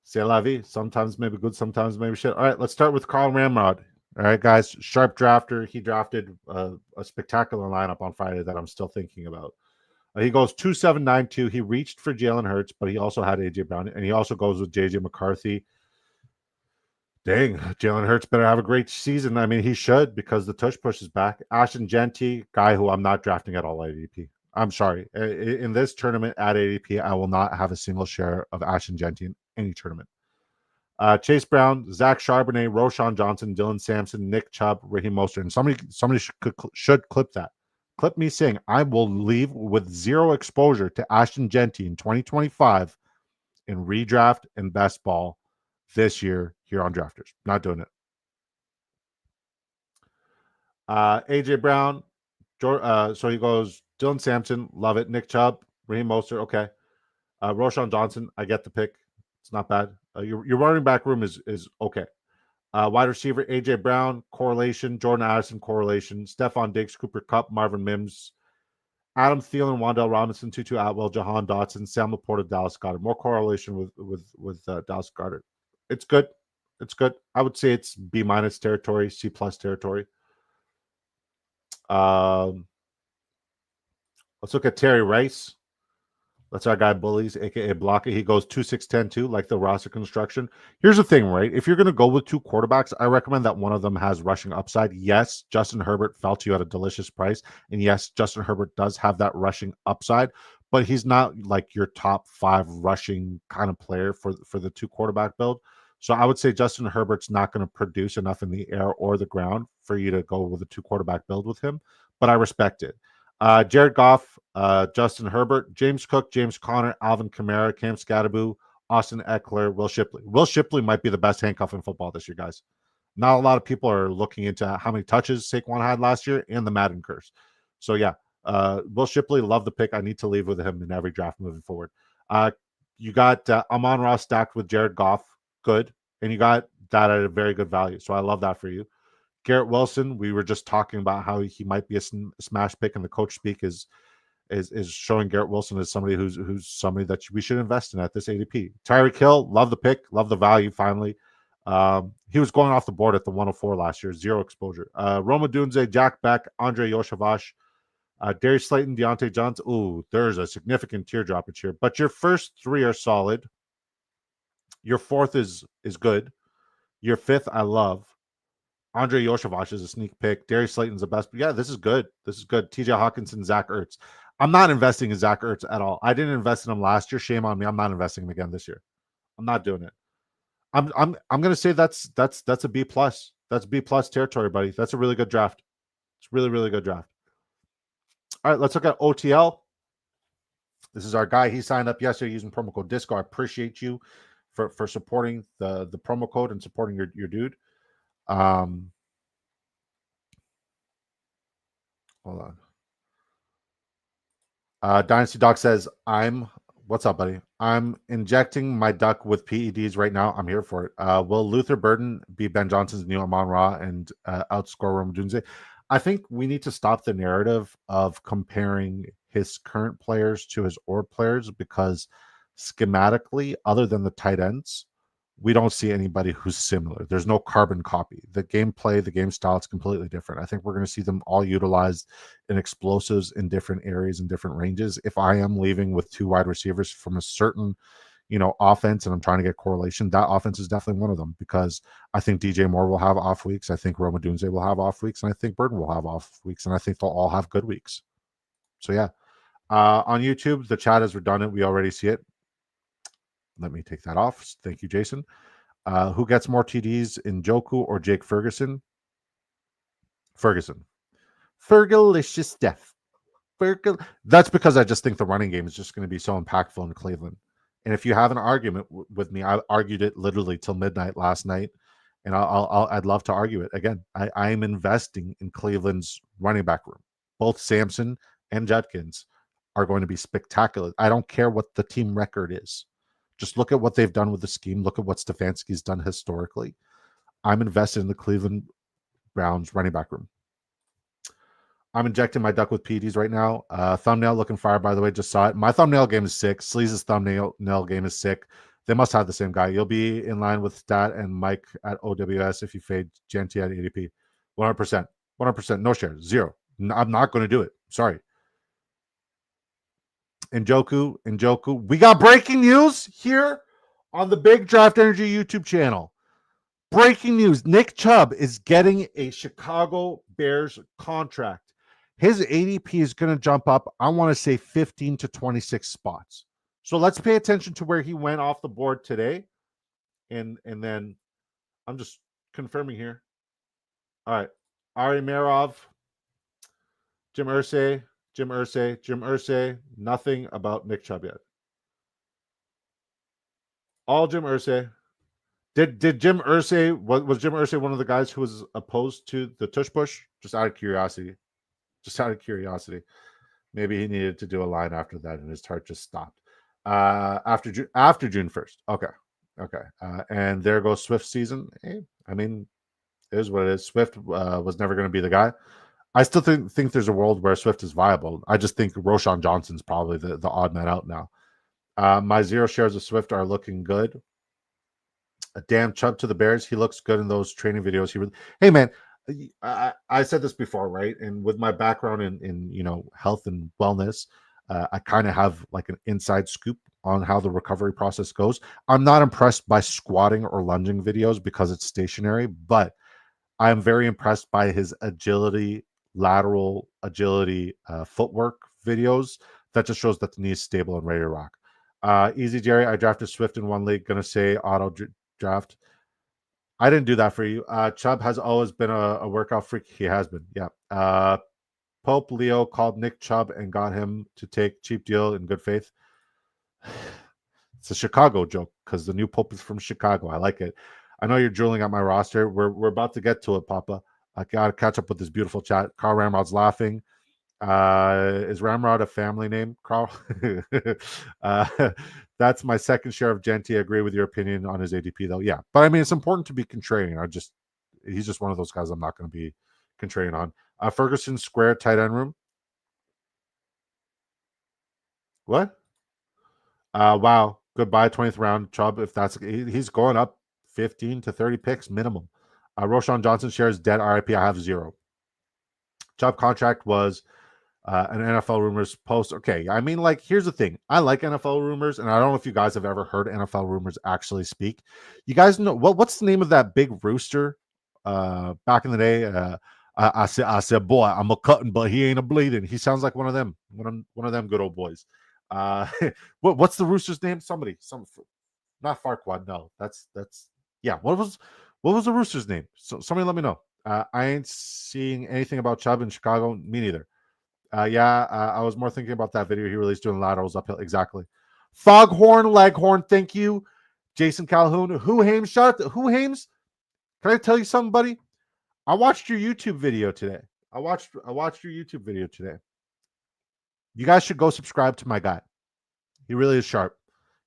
c'est la vie. Sometimes maybe good, sometimes maybe shit. All right, let's start with Carl Ramrod. All right, guys. Sharp drafter. He drafted a spectacular lineup on Friday that I'm still thinking about. He goes 2-7-9-2. He reached for Jalen Hurts, but he also had AJ Brown, and he also goes with JJ McCarthy. Dang, Jalen Hurts better have a great season. I mean, he should, because the tush push is back. Ashton Genty, guy who I'm not drafting at all at ADP. I'm sorry. In this tournament at ADP, I will not have a single share of Ashton Genty in any tournament. Chase Brown, Zach Charbonnet, Roshan Johnson, Dylan Sampson, Nick Chubb, Raheem Mostert. And somebody should clip that. Clip me saying I will leave with zero exposure to Ashton Genty in 2025 in redraft and best ball this year here on Drafters. Not doing it. AJ Brown, so he goes Dylan Sampson, love it. Nick Chubb, Raheem Mostert, okay. Roshan Johnson, I get the pick. It's not bad. Your running back room is okay. Wide receiver, AJ Brown, correlation. Jordan Addison, correlation. Stephon Diggs, Cooper Kupp, Marvin Mims, Adam Thielen, Wan'Dale Robinson, Tutu Atwell, Jahan Dotson, Sam Laporta, Dallas Goedert. More correlation with Dallas Goedert. It's good. It's good. I would say it's B- territory, C+ territory. Let's look at Terry Rice. That's our guy Bullies, aka Blocker. He goes 2-6-10-2, like the roster construction. Here's the thing, right? If you're going to go with two quarterbacks, I recommend that one of them has rushing upside. Yes, Justin Herbert fell to you at a delicious price. And yes, Justin Herbert does have that rushing upside, but he's not like your top 5 rushing kind of player for the two quarterback build. So I would say Justin Herbert's not going to produce enough in the air or the ground for you to go with a two quarterback build with him, but I respect it. Jared Goff, Justin Herbert, James Cook, James Conner, Alvin Kamara, Cam Scatteraboo, Austin Eckler, Will Shipley. Will Shipley might be the best handcuff in football this year, guys. Not a lot of people are looking into how many touches Saquon had last year and the Madden curse. So, yeah, Will Shipley, love the pick. I need to leave with him in every draft moving forward. You got Amon-Ra stacked with Jared Goff. Good. And you got that at a very good value. So I love that for you. Garrett Wilson, we were just talking about how he might be a smash pick, and the coach speak is showing Garrett Wilson as somebody who's somebody that we should invest in at this ADP. Tyreek Hill, love the pick, love the value. Finally, he was going off the board at the 104 last year, zero exposure. Roma Dunze, Jack Beck, Andre Yoshavash, Darius Slayton, Deontay Johnson. Ooh, there's a significant teardrop here, but your first 3 are solid. Your 4th is good. Your 5th, I love. Andre Yoshavash is a sneak pick. Darius Slayton's the best. But yeah, this is good. This is good. TJ Hawkinson, Zach Ertz. I'm not investing in Zach Ertz at all. I didn't invest in him last year. Shame on me. I'm not investing in him again this year. I'm not doing it. I'm gonna say that's a B+. That's B+ territory, buddy. That's a really good draft. It's really, really good draft. All right, let's look at OTL. This is our guy. He signed up yesterday using promo code DISCO. I appreciate you for supporting the promo code and supporting your dude. Hold on. Dynasty Doc says, what's up, buddy? I'm injecting my duck with PEDs right now. I'm here for it. Will Luther Burden be Ben Johnson's new Amon-Ra and outscore Rome Dunze? I think we need to stop the narrative of comparing his current players to his old players, because schematically, other than the tight ends, we don't see anybody who's similar. There's no carbon copy. The gameplay, the game style, it's completely different. I think we're going to see them all utilized in explosives in different areas and different ranges. If I am leaving with 2 wide receivers from a certain, offense, and I'm trying to get correlation, that offense is definitely one of them, because I think DJ Moore will have off weeks. I think Roma Dunze will have off weeks, and I think Burden will have off weeks, and I think they'll all have good weeks. So yeah. On YouTube, the chat is redundant. We already see it. Let me take that off. Thank you, Jason. Who gets more TDs, Njoku or Jake Ferguson? Ferguson. Fergalicious Steph. That's because I just think the running game is just going to be so impactful in Cleveland. And if you have an argument with me, I argued it literally till midnight last night, and I'd love to argue it again. I am investing in Cleveland's running back room. Both Sampson and Judkins are going to be spectacular. I don't care what the team record is. Just look at what they've done with the scheme. Look at what Stefanski's done historically. I'm invested in the Cleveland Browns running back room. I'm injecting my duck with PEDs right now. Thumbnail looking fire, by the way. Just saw it. My thumbnail game is sick. Sleaze's thumbnail game is sick. They must have the same guy. You'll be in line with Stat and Mike at OWS if you fade Genty at ADP. 100%. 100%. No shares. Zero. I'm not going to do it. Sorry. Njoku. We got breaking news here on the Big Draft Energy YouTube channel. Breaking news. Nick Chubb is getting a Chicago Bears contract. His ADP is going to jump up, I want to say 15 to 26 spots. So let's pay attention to where he went off the board today. And then I'm just confirming here. All right. Ari Merov, Jim Irsay, nothing about Nick Chubb yet. All Jim Irsay. Did Jim Irsay, was Jim Irsay one of the guys who was opposed to the tush push? Just out of curiosity. Maybe he needed to do a line after that and his heart just stopped. After June 1st. Okay. And there goes Swift's season. I mean, it is what it is. Swift was never going to be the guy. I still think there's a world where Swift is viable. I just think Roshan Johnson's probably the odd man out now. My 0 shares of Swift are looking good. A damn Chubb to the Bears. He looks good in those training videos. Hey man, I said this before, right? And with my background in health and wellness, I kind of have like an inside scoop on how the recovery process goes. I'm not impressed by squatting or lunging videos because it's stationary, but I'm very impressed by his agility, lateral agility, footwork videos. That just shows that the knee is stable and ready to rock. Easy Jerry, I drafted Swift in one league. Gonna say auto draft. I didn't do that for you. Chubb has always been a workout freak. He has been, yeah. Pope Leo called Nick Chubb and got him to take cheap deal in good faith. It's a Chicago joke because the new Pope is from Chicago. I like it. I know you're drooling at my roster. We're about to get to it, Papa. I gotta catch up with this beautiful chat. Carl Ramrod's laughing. Is Ramrod a family name, Carl? That's my second share of Genty. I agree with your opinion on his ADP, though. Yeah, but I mean, it's important to be contrarian. He's just one of those guys I'm not going to be contrarian on. Ferguson Square tight end room. What? Wow. Goodbye, 20th round Chubb. If he's going up 15 to 30 picks minimum. Roshan Johnson shares dead RIP. I have 0. Chubb contract was an NFL rumors post. Okay, I mean, like, here's the thing. I like NFL rumors, and I don't know if you guys have ever heard NFL rumors actually speak. You guys know what's the name of that big rooster back in the day? I said, boy, I'm a cutting, but he ain't a bleeding. He sounds like one of them good old boys. What's the rooster's name? Not Farquaad. No, that's yeah. What was the rooster's name? So somebody let me know. I ain't seeing anything about Chubb in Chicago. Me neither. I was more thinking about that video he released doing laterals uphill. Exactly. Foghorn, Leghorn, thank you. Jason Calhoun. Who Hames? Shout out to Who Hames. Can I tell you something, buddy? I watched your YouTube video today. I watched your YouTube video today. You guys should go subscribe to my guy. He really is sharp.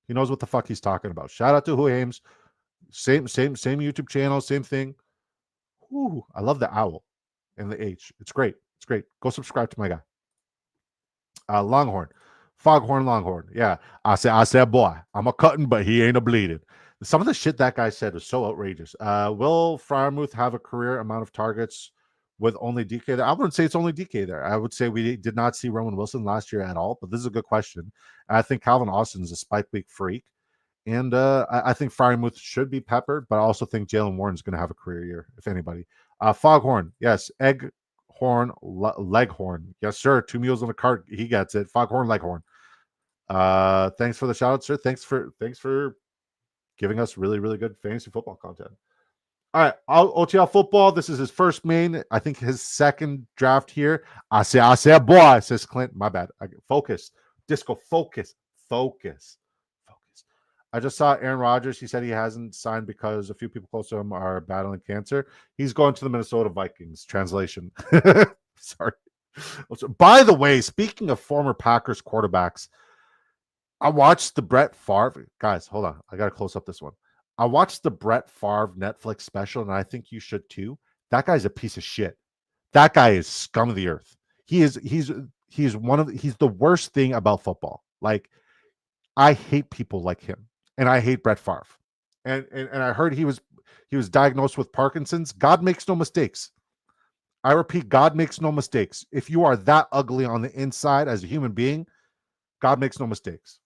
He knows what the fuck he's talking about. Shout out to Who Hames. Same YouTube channel, same thing. Ooh, I love the owl and the H. It's great. It's great. Go subscribe to my guy. Longhorn. Foghorn Longhorn. Yeah. I said, boy, I'm a cutting, but he ain't a bleeding. Some of the shit that guy said was so outrageous. Will Freiermuth have a career amount of targets with only DK there? I wouldn't say it's only DK there. I would say we did not see Roman Wilson last year at all, but this is a good question. I think Calvin Austin's a spike week freak. And I think Freiermuth should be peppered, but I also think Jalen Warren's going to have a career year, if anybody. Foghorn. Yes. Horn, Leghorn. Yes, sir. 2 meals on a cart. He gets it. Foghorn, Leghorn. Thanks for the shout out, sir. Thanks for giving us really, really good fantasy football content. All right. OTL football. This is his first main. I think his second draft here. I say, boy, says Clint. My bad. Focus. Disco, focus. I just saw Aaron Rodgers. He said he hasn't signed because a few people close to him are battling cancer. He's going to the Minnesota Vikings. Translation. Sorry. By the way, speaking of former Packers quarterbacks, I watched the Brett Favre. Guys, hold on. I got to close up this one. I watched the Brett Favre Netflix special, and I think you should too. That guy's a piece of shit. That guy is scum of the earth. He's the worst thing about football. Like, I hate people like him. and I hate Brett Favre. And I heard he was diagnosed with Parkinson's. God makes no mistakes. I repeat, God makes no mistakes. If you are that ugly on the inside as a human being, God makes no mistakes.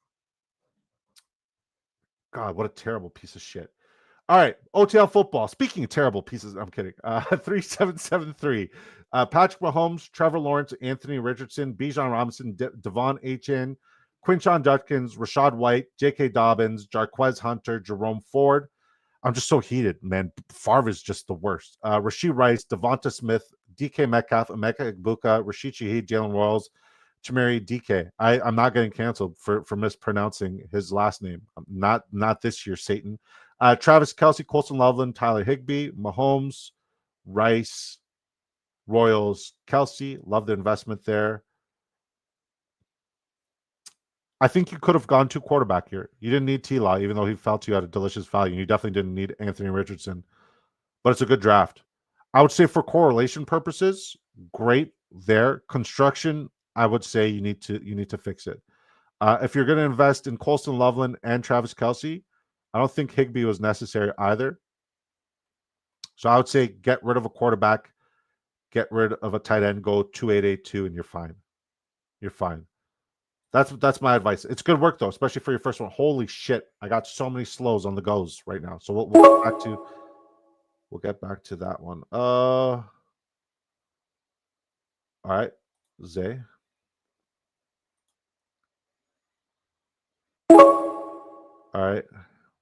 God, what a terrible piece of shit. All right, OTL football. Speaking of terrible pieces, I'm kidding. 3773. Patrick Mahomes, Trevor Lawrence, Anthony Richardson, Bijan Robinson, Devon Achane, Quinshon Judkins, Rashad White, J.K. Dobbins, Jarquez Hunter, Jerome Ford. I'm just so heated, man. Favre is just the worst. Rashee Rice, Devonta Smith, DK Metcalf, Emeka Egbuka, Rashid Shaheed, Jalen Royals, Chamari DK. I'm not getting canceled for mispronouncing his last name. Not this year, Satan. Travis Kelce, Colson Loveland, Tyler Higbee, Mahomes, Rice, Royals, Kelce. Love the investment there. I think you could have gone to quarterback here. You didn't need T-Law, even though he felt you had a delicious value. You definitely didn't need Anthony Richardson, but it's a good draft. I would say for correlation purposes, great there. Construction, I would say you need to fix it. If you're going to invest in Colston Loveland and Travis Kelce, I don't think Higbee was necessary either. So I would say get rid of a quarterback, get rid of a tight end, go 2-8-8-2, and you're fine. You're fine. That's my advice. It's good work though, especially for your first one. Holy shit, I got so many slows on the goes right now. So we'll get back to that one. All right, Zay. All right,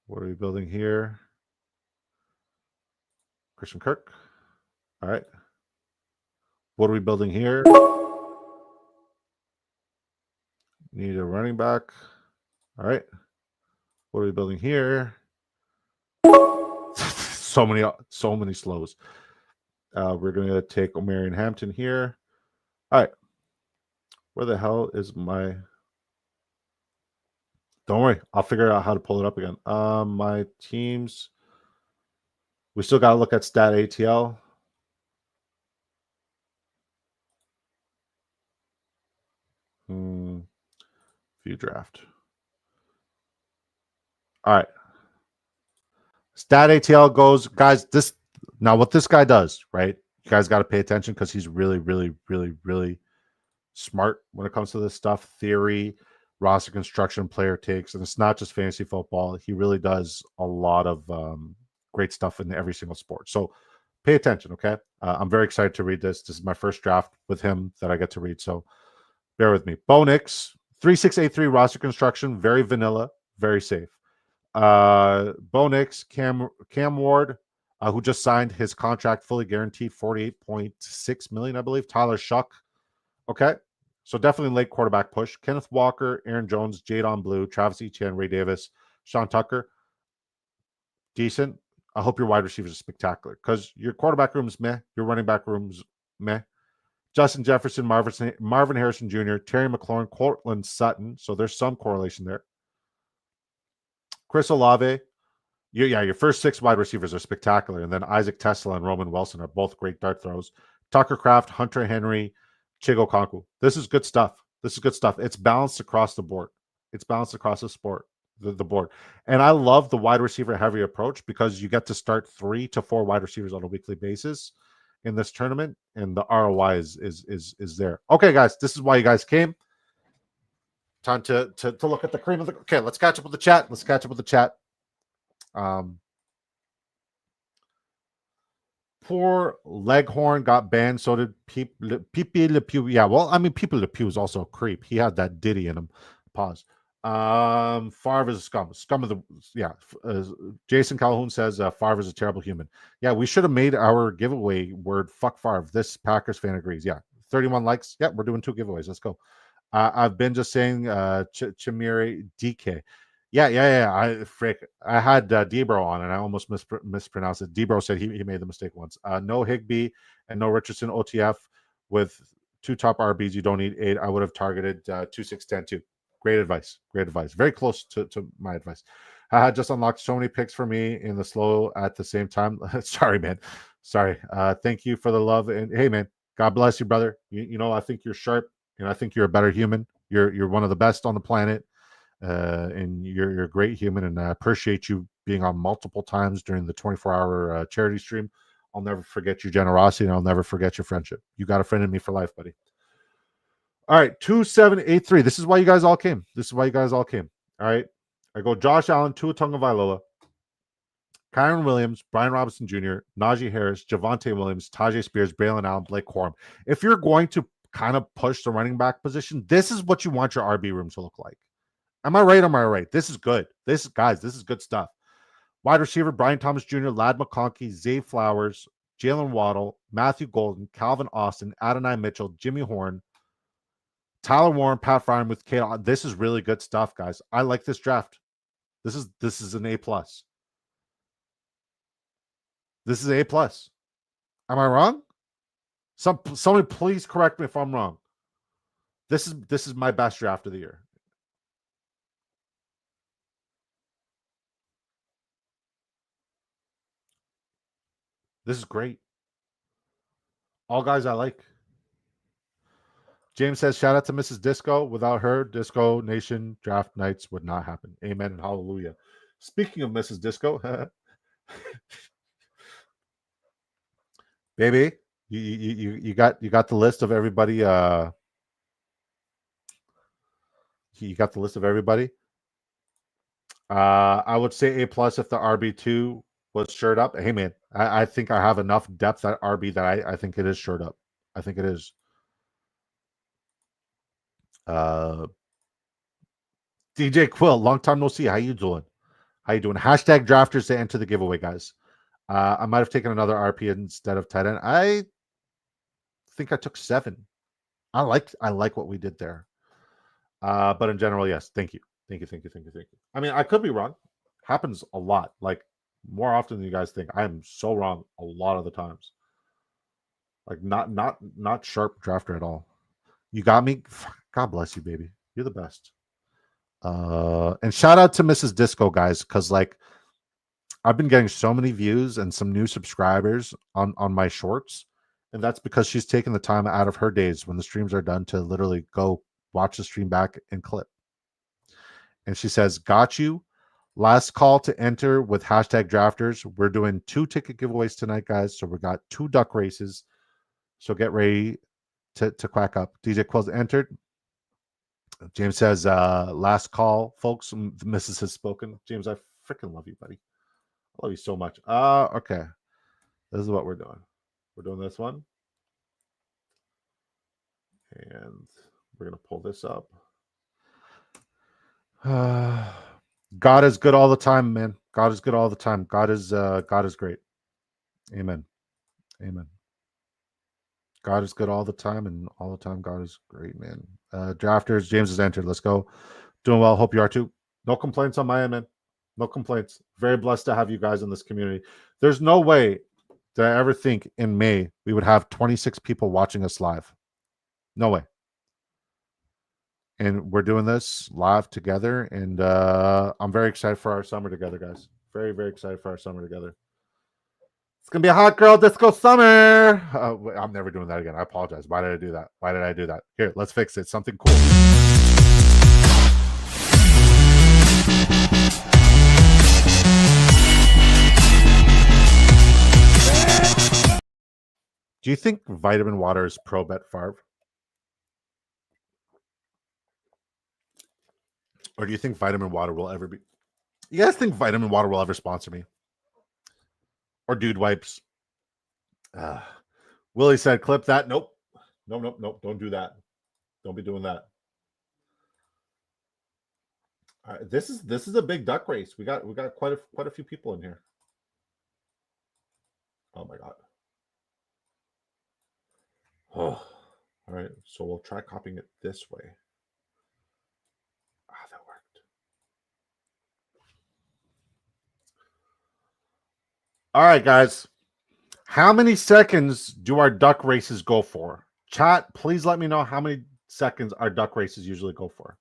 what are we building here? Christian Kirk. All right. What are we building here? Need a running back. All right. What are we building here? so many slows. We're going to take Omarion Hampton here. All right. Where the hell is my... Don't worry. I'll figure out how to pull it up again. My teams. We still got to look at stat ATL. View draft. All right. Stat ATL goes, guys, this now what this guy does, right? You guys got to pay attention because he's really, really, really, really smart when it comes to this stuff. Theory, roster construction, player takes, and it's not just fantasy football. He really does a lot of great stuff in every single sport. So pay attention, okay? I'm very excited to read this. This is my first draft with him that I get to read, so bear with me. Bo Nix, 3683 roster construction, very vanilla, very safe. Bo Nix, Cam Ward, who just signed his contract fully guaranteed, $48.6 million, I believe. Tyler Shuck. Okay. So definitely late quarterback push. Kenneth Walker, Aaron Jones, Jadon Blue, Travis Etienne, Ray Davis, Sean Tucker. Decent. I hope your wide receivers are spectacular because your quarterback room's meh. Your running back room's meh. Justin Jefferson, Marvin Harrison Jr., Terry McLaurin, Cortland Sutton. So there's some correlation there. Chris Olave. Your first 6 wide receivers are spectacular. And then Isaac Tesla and Roman Wilson are both great dart throws. Tucker Kraft, Hunter Henry, Chigo Konku. This is good stuff. It's balanced across the board. It's balanced across the board. And I love the wide receiver heavy approach because you get to start 3 to 4 wide receivers on a weekly basis in this tournament, and the ROI is there. Okay, guys, this is why you guys came. Time to look at the cream of the... Okay, let's catch up with the chat. Poor Leghorn got banned. So did Pipi Le Pew. Yeah, well, I mean, Pipi Le Pew is also a creep. He had that ditty in him. Pause. Favre is a scum. Scum of the... Yeah. Jason Calhoun says Favre is a terrible human. Yeah, we should have made our giveaway word fuck Favre. This Packers fan agrees. Yeah. 31 likes. Yeah, we're doing 2 giveaways. Let's go. I've been just saying Chimere DK. Yeah. I had Debro on, and I almost mispronounced it. Debro said he made the mistake once. No Higbee and no Richardson OTF with 2 top RBs. You don't need 8. I would have targeted 2, 6, 10, 2. Great advice. Very close to my advice. I had just unlocked so many picks for me in the slow at the same time. Sorry, man. Sorry. Thank you for the love. And hey, man, God bless you, brother. You know, I think you're sharp, and I think you're a better human. You're one of the best on the planet. And you're a great human, and I appreciate you being on multiple times during the 24-hour charity stream. I'll never forget your generosity, and I'll never forget your friendship. You got a friend in me for life, buddy. All right, 2783. This is why you guys all came. All right. I go Josh Allen, Tua Tagovailoa, Kyron Williams, Brian Robinson Jr., Najee Harris, Javonte Williams, Tajay Spears, Braylon Allen, Blake Corum. If you're going to kind of push the running back position, this is what you want your RB room to look like. Am I right? Am I right? This is good. This is good stuff. Wide receiver, Brian Thomas Jr., Lad McConkey, Zay Flowers, Jalen Waddle, Matthew Golden, Calvin Austin, Adonai Mitchell, Jimmy Horn, Tyler Warren, Pat Fryermuth, Kate. This is really good stuff, guys. I like this draft. This is an A+. This is A+. Am I wrong? Somebody please correct me if I'm wrong. This is my best draft of the year. This is great. All guys I like. James says, shout out to Mrs. Disco. Without her, Disco Nation draft nights would not happen. Amen and hallelujah. Speaking of Mrs. Disco, baby, you got the list of everybody. You got the list of everybody. I would say A+ if the RB2 was shored up. Hey man, I think I have enough depth at RB that I think it is shored up. I think it is. DJ Quill, long time no see. How you doing? Hashtag drafters to enter the giveaway, guys. I might have taken another RP instead of tight end. I think I took 7. I like what we did there. But in general, yes. Thank you. I mean, I could be wrong. Happens a lot. Like more often than you guys think. I am so wrong a lot of the times. Like not sharp drafter at all. You got me. God bless you, baby. You're the best. And shout out to Mrs. Disco, guys, because like I've been getting so many views and some new subscribers on my shorts, and that's because she's taken the time out of her days when the streams are done to literally go watch the stream back and clip. And she says, got you. Last call to enter with hashtag drafters. We're doing 2 ticket giveaways tonight, guys. So we got 2 duck races. So get ready to quack up. DJ Quills entered. James says, last call, folks. The missus has spoken. James, I freaking love you, buddy. I love you so much. Okay. This is what we're doing. We're doing this one. And we're going to pull this up. God is good all the time, man. God is good all the time. God is great. Amen. God is good all the time, and all the time God is great, man. Drafters, James has entered. Let's go. Doing well. Hope you are too. No complaints on my end, man. No complaints. Very blessed to have you guys in this community. There's no way that I ever think in May we would have 26 people watching us live. No way. And we're doing this live together, and I'm very excited for our summer together, guys. Very, very excited for our summer together. It's going to be a hot girl disco summer. I'm never doing that again. I apologize. Why did I do that? Here, let's fix it. Something cool. Do you think vitamin water is pro bet Favre? Or do you think vitamin water will ever be? You guys think vitamin water will ever sponsor me? Or dude wipes? Willie said, clip that. Nope. Nope. Don't do that. Don't be doing that. All right, this is a big duck race. We got quite a few people in here. Oh my god. Oh, all right. So we'll try copying it this way. That worked. All right, guys. How many seconds do our duck races go for? Chat, please let me know how many seconds our duck races usually go for.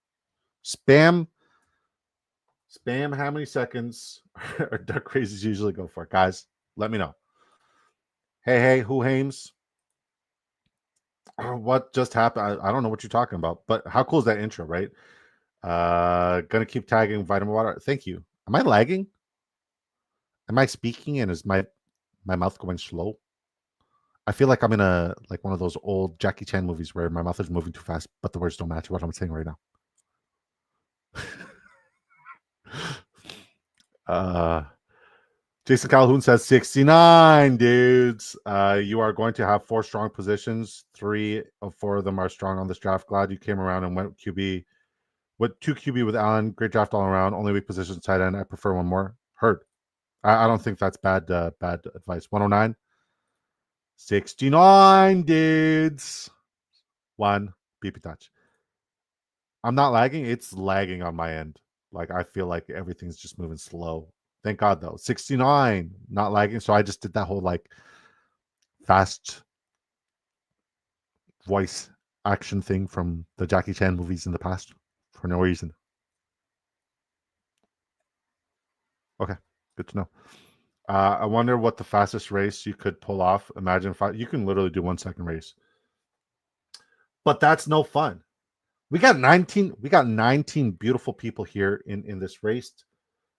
Spam how many seconds our duck races usually go for. Guys, let me know. Hey, who hames? What just happened? I don't know what you're talking about, but how cool is that intro, right? Gonna keep tagging vitamin water. Thank you. Am I lagging? Am I speaking and is my mouth going slow? I feel like I'm in one of those old Jackie Chan movies where my mouth is moving too fast, but the words don't match what I'm saying right now. Jason Calhoun says 69 dudes. You are going to have 4 strong positions. 3 of 4 of them are strong on this draft. Glad you came around and went QB. With 2 QB with Allen. Great draft all around. Only weak position tight end. I prefer one more. Heard. I don't think that's bad advice. 109. 69 dudes. 1 BP touch. I'm not lagging. It's lagging on my end. Like I feel like everything's just moving slow. Thank God though. 69, not lagging. So I just did that whole like fast voice action thing from the Jackie Chan movies in the past for no reason. Okay, good to know. I wonder what the fastest race you could pull off. Imagine if you can literally do 1 second race, but that's no fun. We got 19. We got 19 beautiful people here in this race.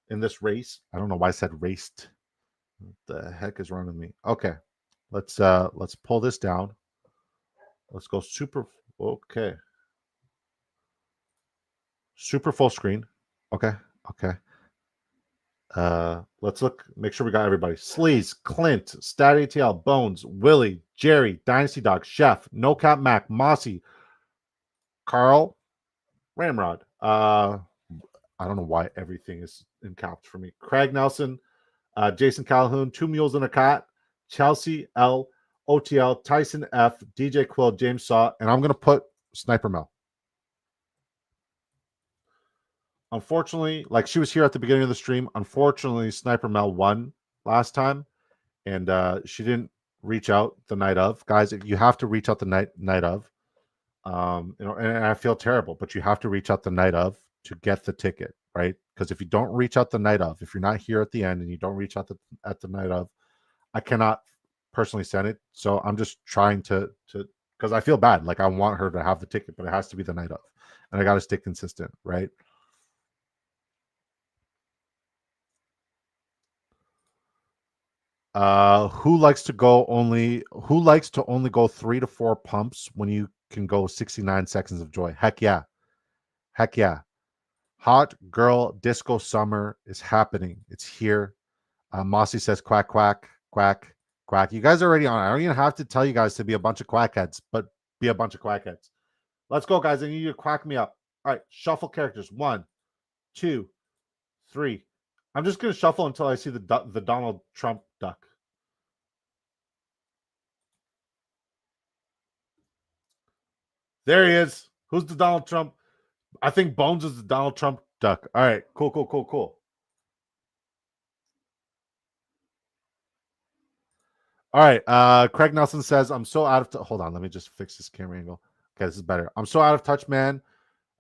In this race, I don't know why I said raced. What the heck is wrong with me? Okay, let's pull this down. Let's go super. Okay, super full screen. Okay. Let's look. Make sure we got everybody. Sleaze, Clint, Stat ATL, Bones, Willie, Jerry, Dynasty Dog, Chef, No Cap Mac, Mossy, Carl, Ramrod. I don't know why everything is in caps for me. Craig Nelson, Jason Calhoun, 2 Mules and a Cat, Chelsea L, OTL, Tyson F, DJ Quill, James Saw, and I'm gonna put Sniper Mel. Unfortunately, like she was here at the beginning of the stream. Unfortunately, Sniper Mel won last time, and she didn't reach out the night of. Guys, you have to reach out the night of. And I feel terrible, but you have to reach out the night of to get the ticket, right? Because if you don't reach out the night of, if you're not here at the end and you don't reach out at the night of, I cannot personally send it. So I'm just trying to because I feel bad. Like I want her to have the ticket, but it has to be the night of, and I got to stay consistent, right? Who likes to only go 3 to 4 pumps when you can go 69 seconds of joy? Heck yeah. Hot girl disco summer is happening. It's here. Mossy says quack, quack, quack, quack. You guys are already on. I don't even have to tell you guys to be a bunch of quackheads, but be a bunch of quackheads. Let's go, guys. I need you to quack me up. All right, shuffle characters. 1, 2, 3. I'm just going to shuffle until I see the Donald Trump duck. There he is. Who's the Donald Trump? I think Bones is the Donald Trump duck. All right, cool. All right. Craig Nelson says, I'm so out of hold on, let me just fix this camera angle. Okay, this is better. I'm so out of touch, man.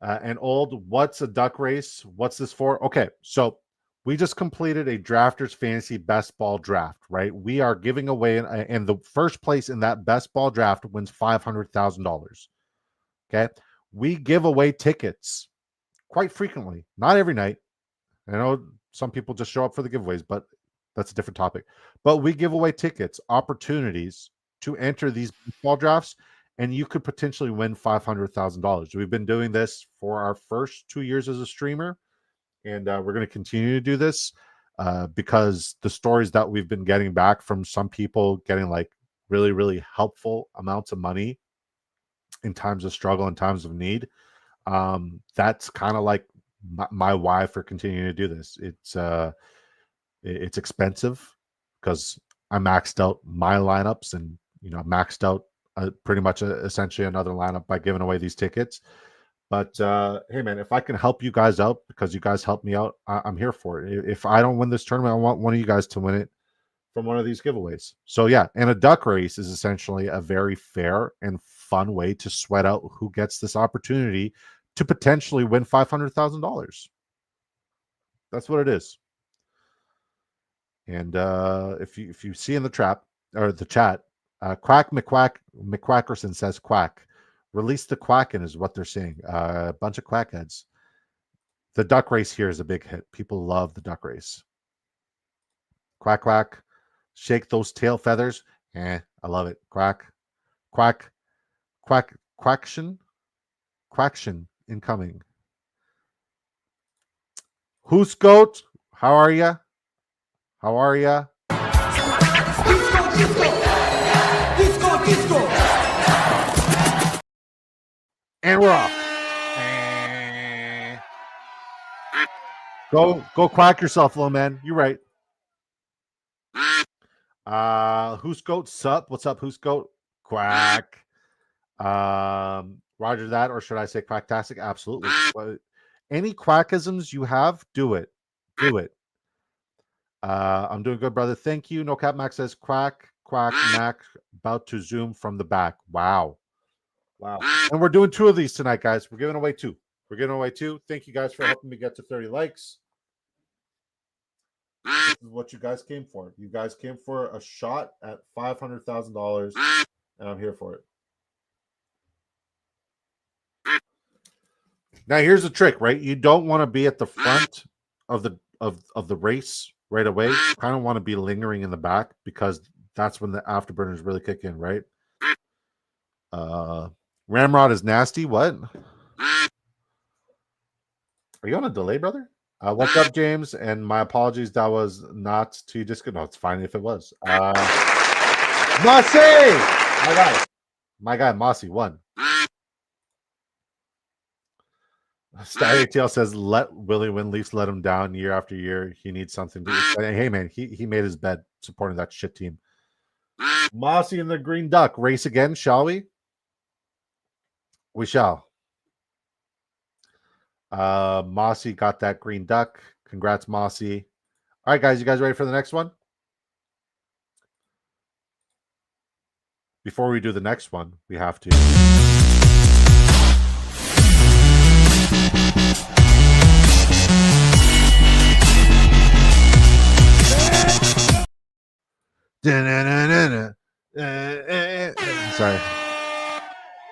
And old. What's a duck race? What's this for? Okay, so we just completed a drafters fantasy best ball draft, right? We are giving away, and the first place in that best ball draft wins $500,000. Okay, we give away tickets quite frequently, not every night. I know some people just show up for the giveaways, but that's a different topic. But we give away tickets, opportunities to enter these ball drafts, and you could potentially win $500,000. We've been doing this for our first 2 years as a streamer, and we're going to continue to do this because the stories that we've been getting back from some people getting like really, really helpful amounts of money in times of struggle and times of need. That's kind of like my why for continuing to do this. It's expensive because I maxed out my lineups and maxed out pretty much essentially another lineup by giving away these tickets. But hey, man, if I can help you guys out because you guys helped me out, I'm here for it. If I don't win this tournament, I want one of you guys to win it from one of these giveaways. So yeah, and a duck race is essentially a very fair and fun way to sweat out who gets this opportunity to potentially win $500,000. That's what it is. And if you see in the trap or the chat, Quack McQuackerson says quack. Release the quacking is what they're saying. A bunch of quackheads. The duck race here is a big hit. People love the duck race. Quack, quack. Shake those tail feathers. I love it. Quack, quack, quack, quaction, quaction incoming. Who's goat? How are ya? How are ya? Disco, disco. And we're off. Go quack yourself, little man. You're right. Who's goat? Sup? What's up, who's goat? Quack. Roger that, or should I say quacktastic? Absolutely. Any quackisms you have, do it. Do it. I'm doing good, brother. Thank you. No Cap Max says quack, quack, Mac about to zoom from the back. Wow. Wow. And we're doing 2 of these tonight, guys. We're giving away 2. We're giving away 2. Thank you guys for helping me get to 30 likes. This is what you guys came for. You guys came for a shot at $500,000, and I'm here for it. Now, here's the trick, right? You don't want to be at the front of the race right away. You kind of want to be lingering in the back because that's when the afterburners really kick in, right? Ramrod is nasty. What? Are you on a delay, brother? What's up, James? And my apologies. That was not too disco. No, it's fine if it was. Mossy! My guy, Mossy won. Static TL says, let Willie win. Leafs let him down year after year. He needs something to do. Hey, man, he made his bed supporting that shit team. Mossy and the Green Duck race again, shall we? We shall. Mossy got that Green Duck. Congrats, Mossy. All right, guys, you guys ready for the next one? Before we do the next one, we have to. Sorry.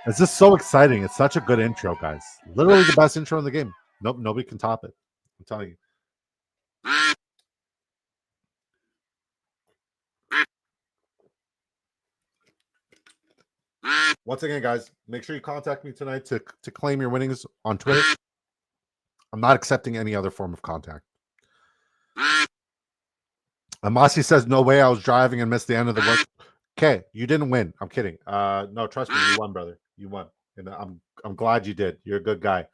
It's just so exciting. It's such a good intro, guys. Literally the best intro in the game. Nope, nobody can top it. I'm telling you. Once again, guys, make sure you contact me tonight to claim your winnings on Twitter. I'm not accepting any other form of contact. Amasi says, no way, I was driving and missed the end of the work. Okay, you didn't win. I'm kidding. No, trust me, you won, brother. You won. And I'm glad you did. You're a good guy.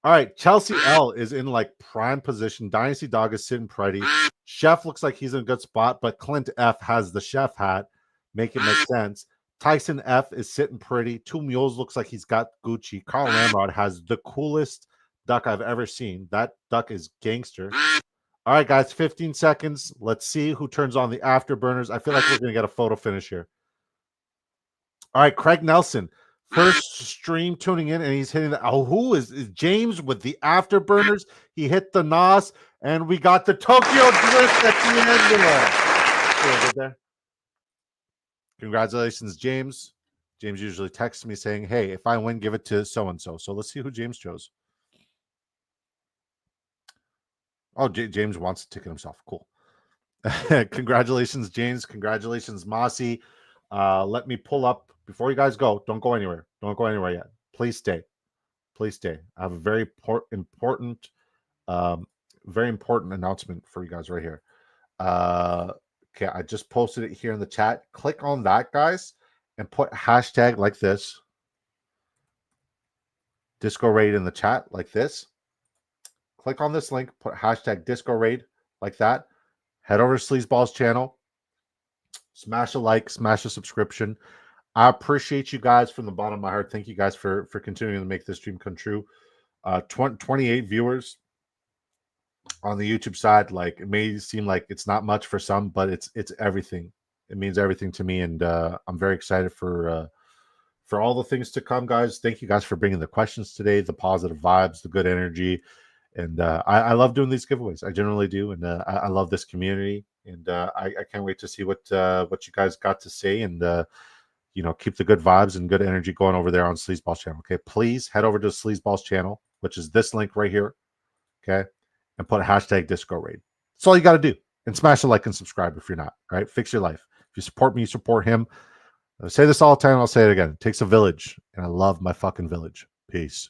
All right, Chelsea L is in like prime position. Dynasty Dog is sitting pretty. Chef looks like he's in a good spot, but Clint F has the chef hat. Make it make sense. Tyson F is sitting pretty. Two Mules looks like he's got Gucci. Carl Ramrod has the coolest duck I've ever seen. That duck is gangster. All right, guys, 15 seconds. Let's see who turns on the afterburners. I feel like we're going to get a photo finish here. All right, Craig Nelson. First stream tuning in, and he's hitting the... Oh, who is James with the afterburners? He hit the NOS, and we got the Tokyo Drift at the end. Congratulations, James. James usually texts me saying, hey, if I win, give it to so-and-so. So let's see who James chose. Oh, James wants to ticket himself. Cool. Congratulations, James. Congratulations, Mossy. Let me pull up before you guys go. Don't go anywhere. Don't go anywhere yet. Please stay. Please stay. I have a very important announcement for you guys right here. Okay, I just posted it here in the chat. Click on that, guys, and put hashtag like this. Disco Raid in the chat like this. Click on this link, put hashtag Disco Raid like that. Head over to Sleazeball's channel. Smash a like, smash a subscription. I appreciate you guys from the bottom of my heart. Thank you guys for continuing to make this dream come true. 28 viewers on the YouTube side. Like, it may seem like it's not much for some, but it's everything. It means everything to me, and I'm very excited for all the things to come, guys. Thank you guys for bringing the questions today, the positive vibes, the good energy. And I love doing these giveaways. I generally do, and I love this community. And I can't wait to see what you guys got to say, and keep the good vibes and good energy going over there on Sleazeball's channel. Okay, please head over to Sleazeball's channel, which is this link right here. okay, and put hashtag disco raid. That's all you got to do. And smash a like and subscribe if you're not. All right, fix your life. If you support me, you support him. I say this all the time. I'll say it again. It takes a village, and I love my fucking village. Peace.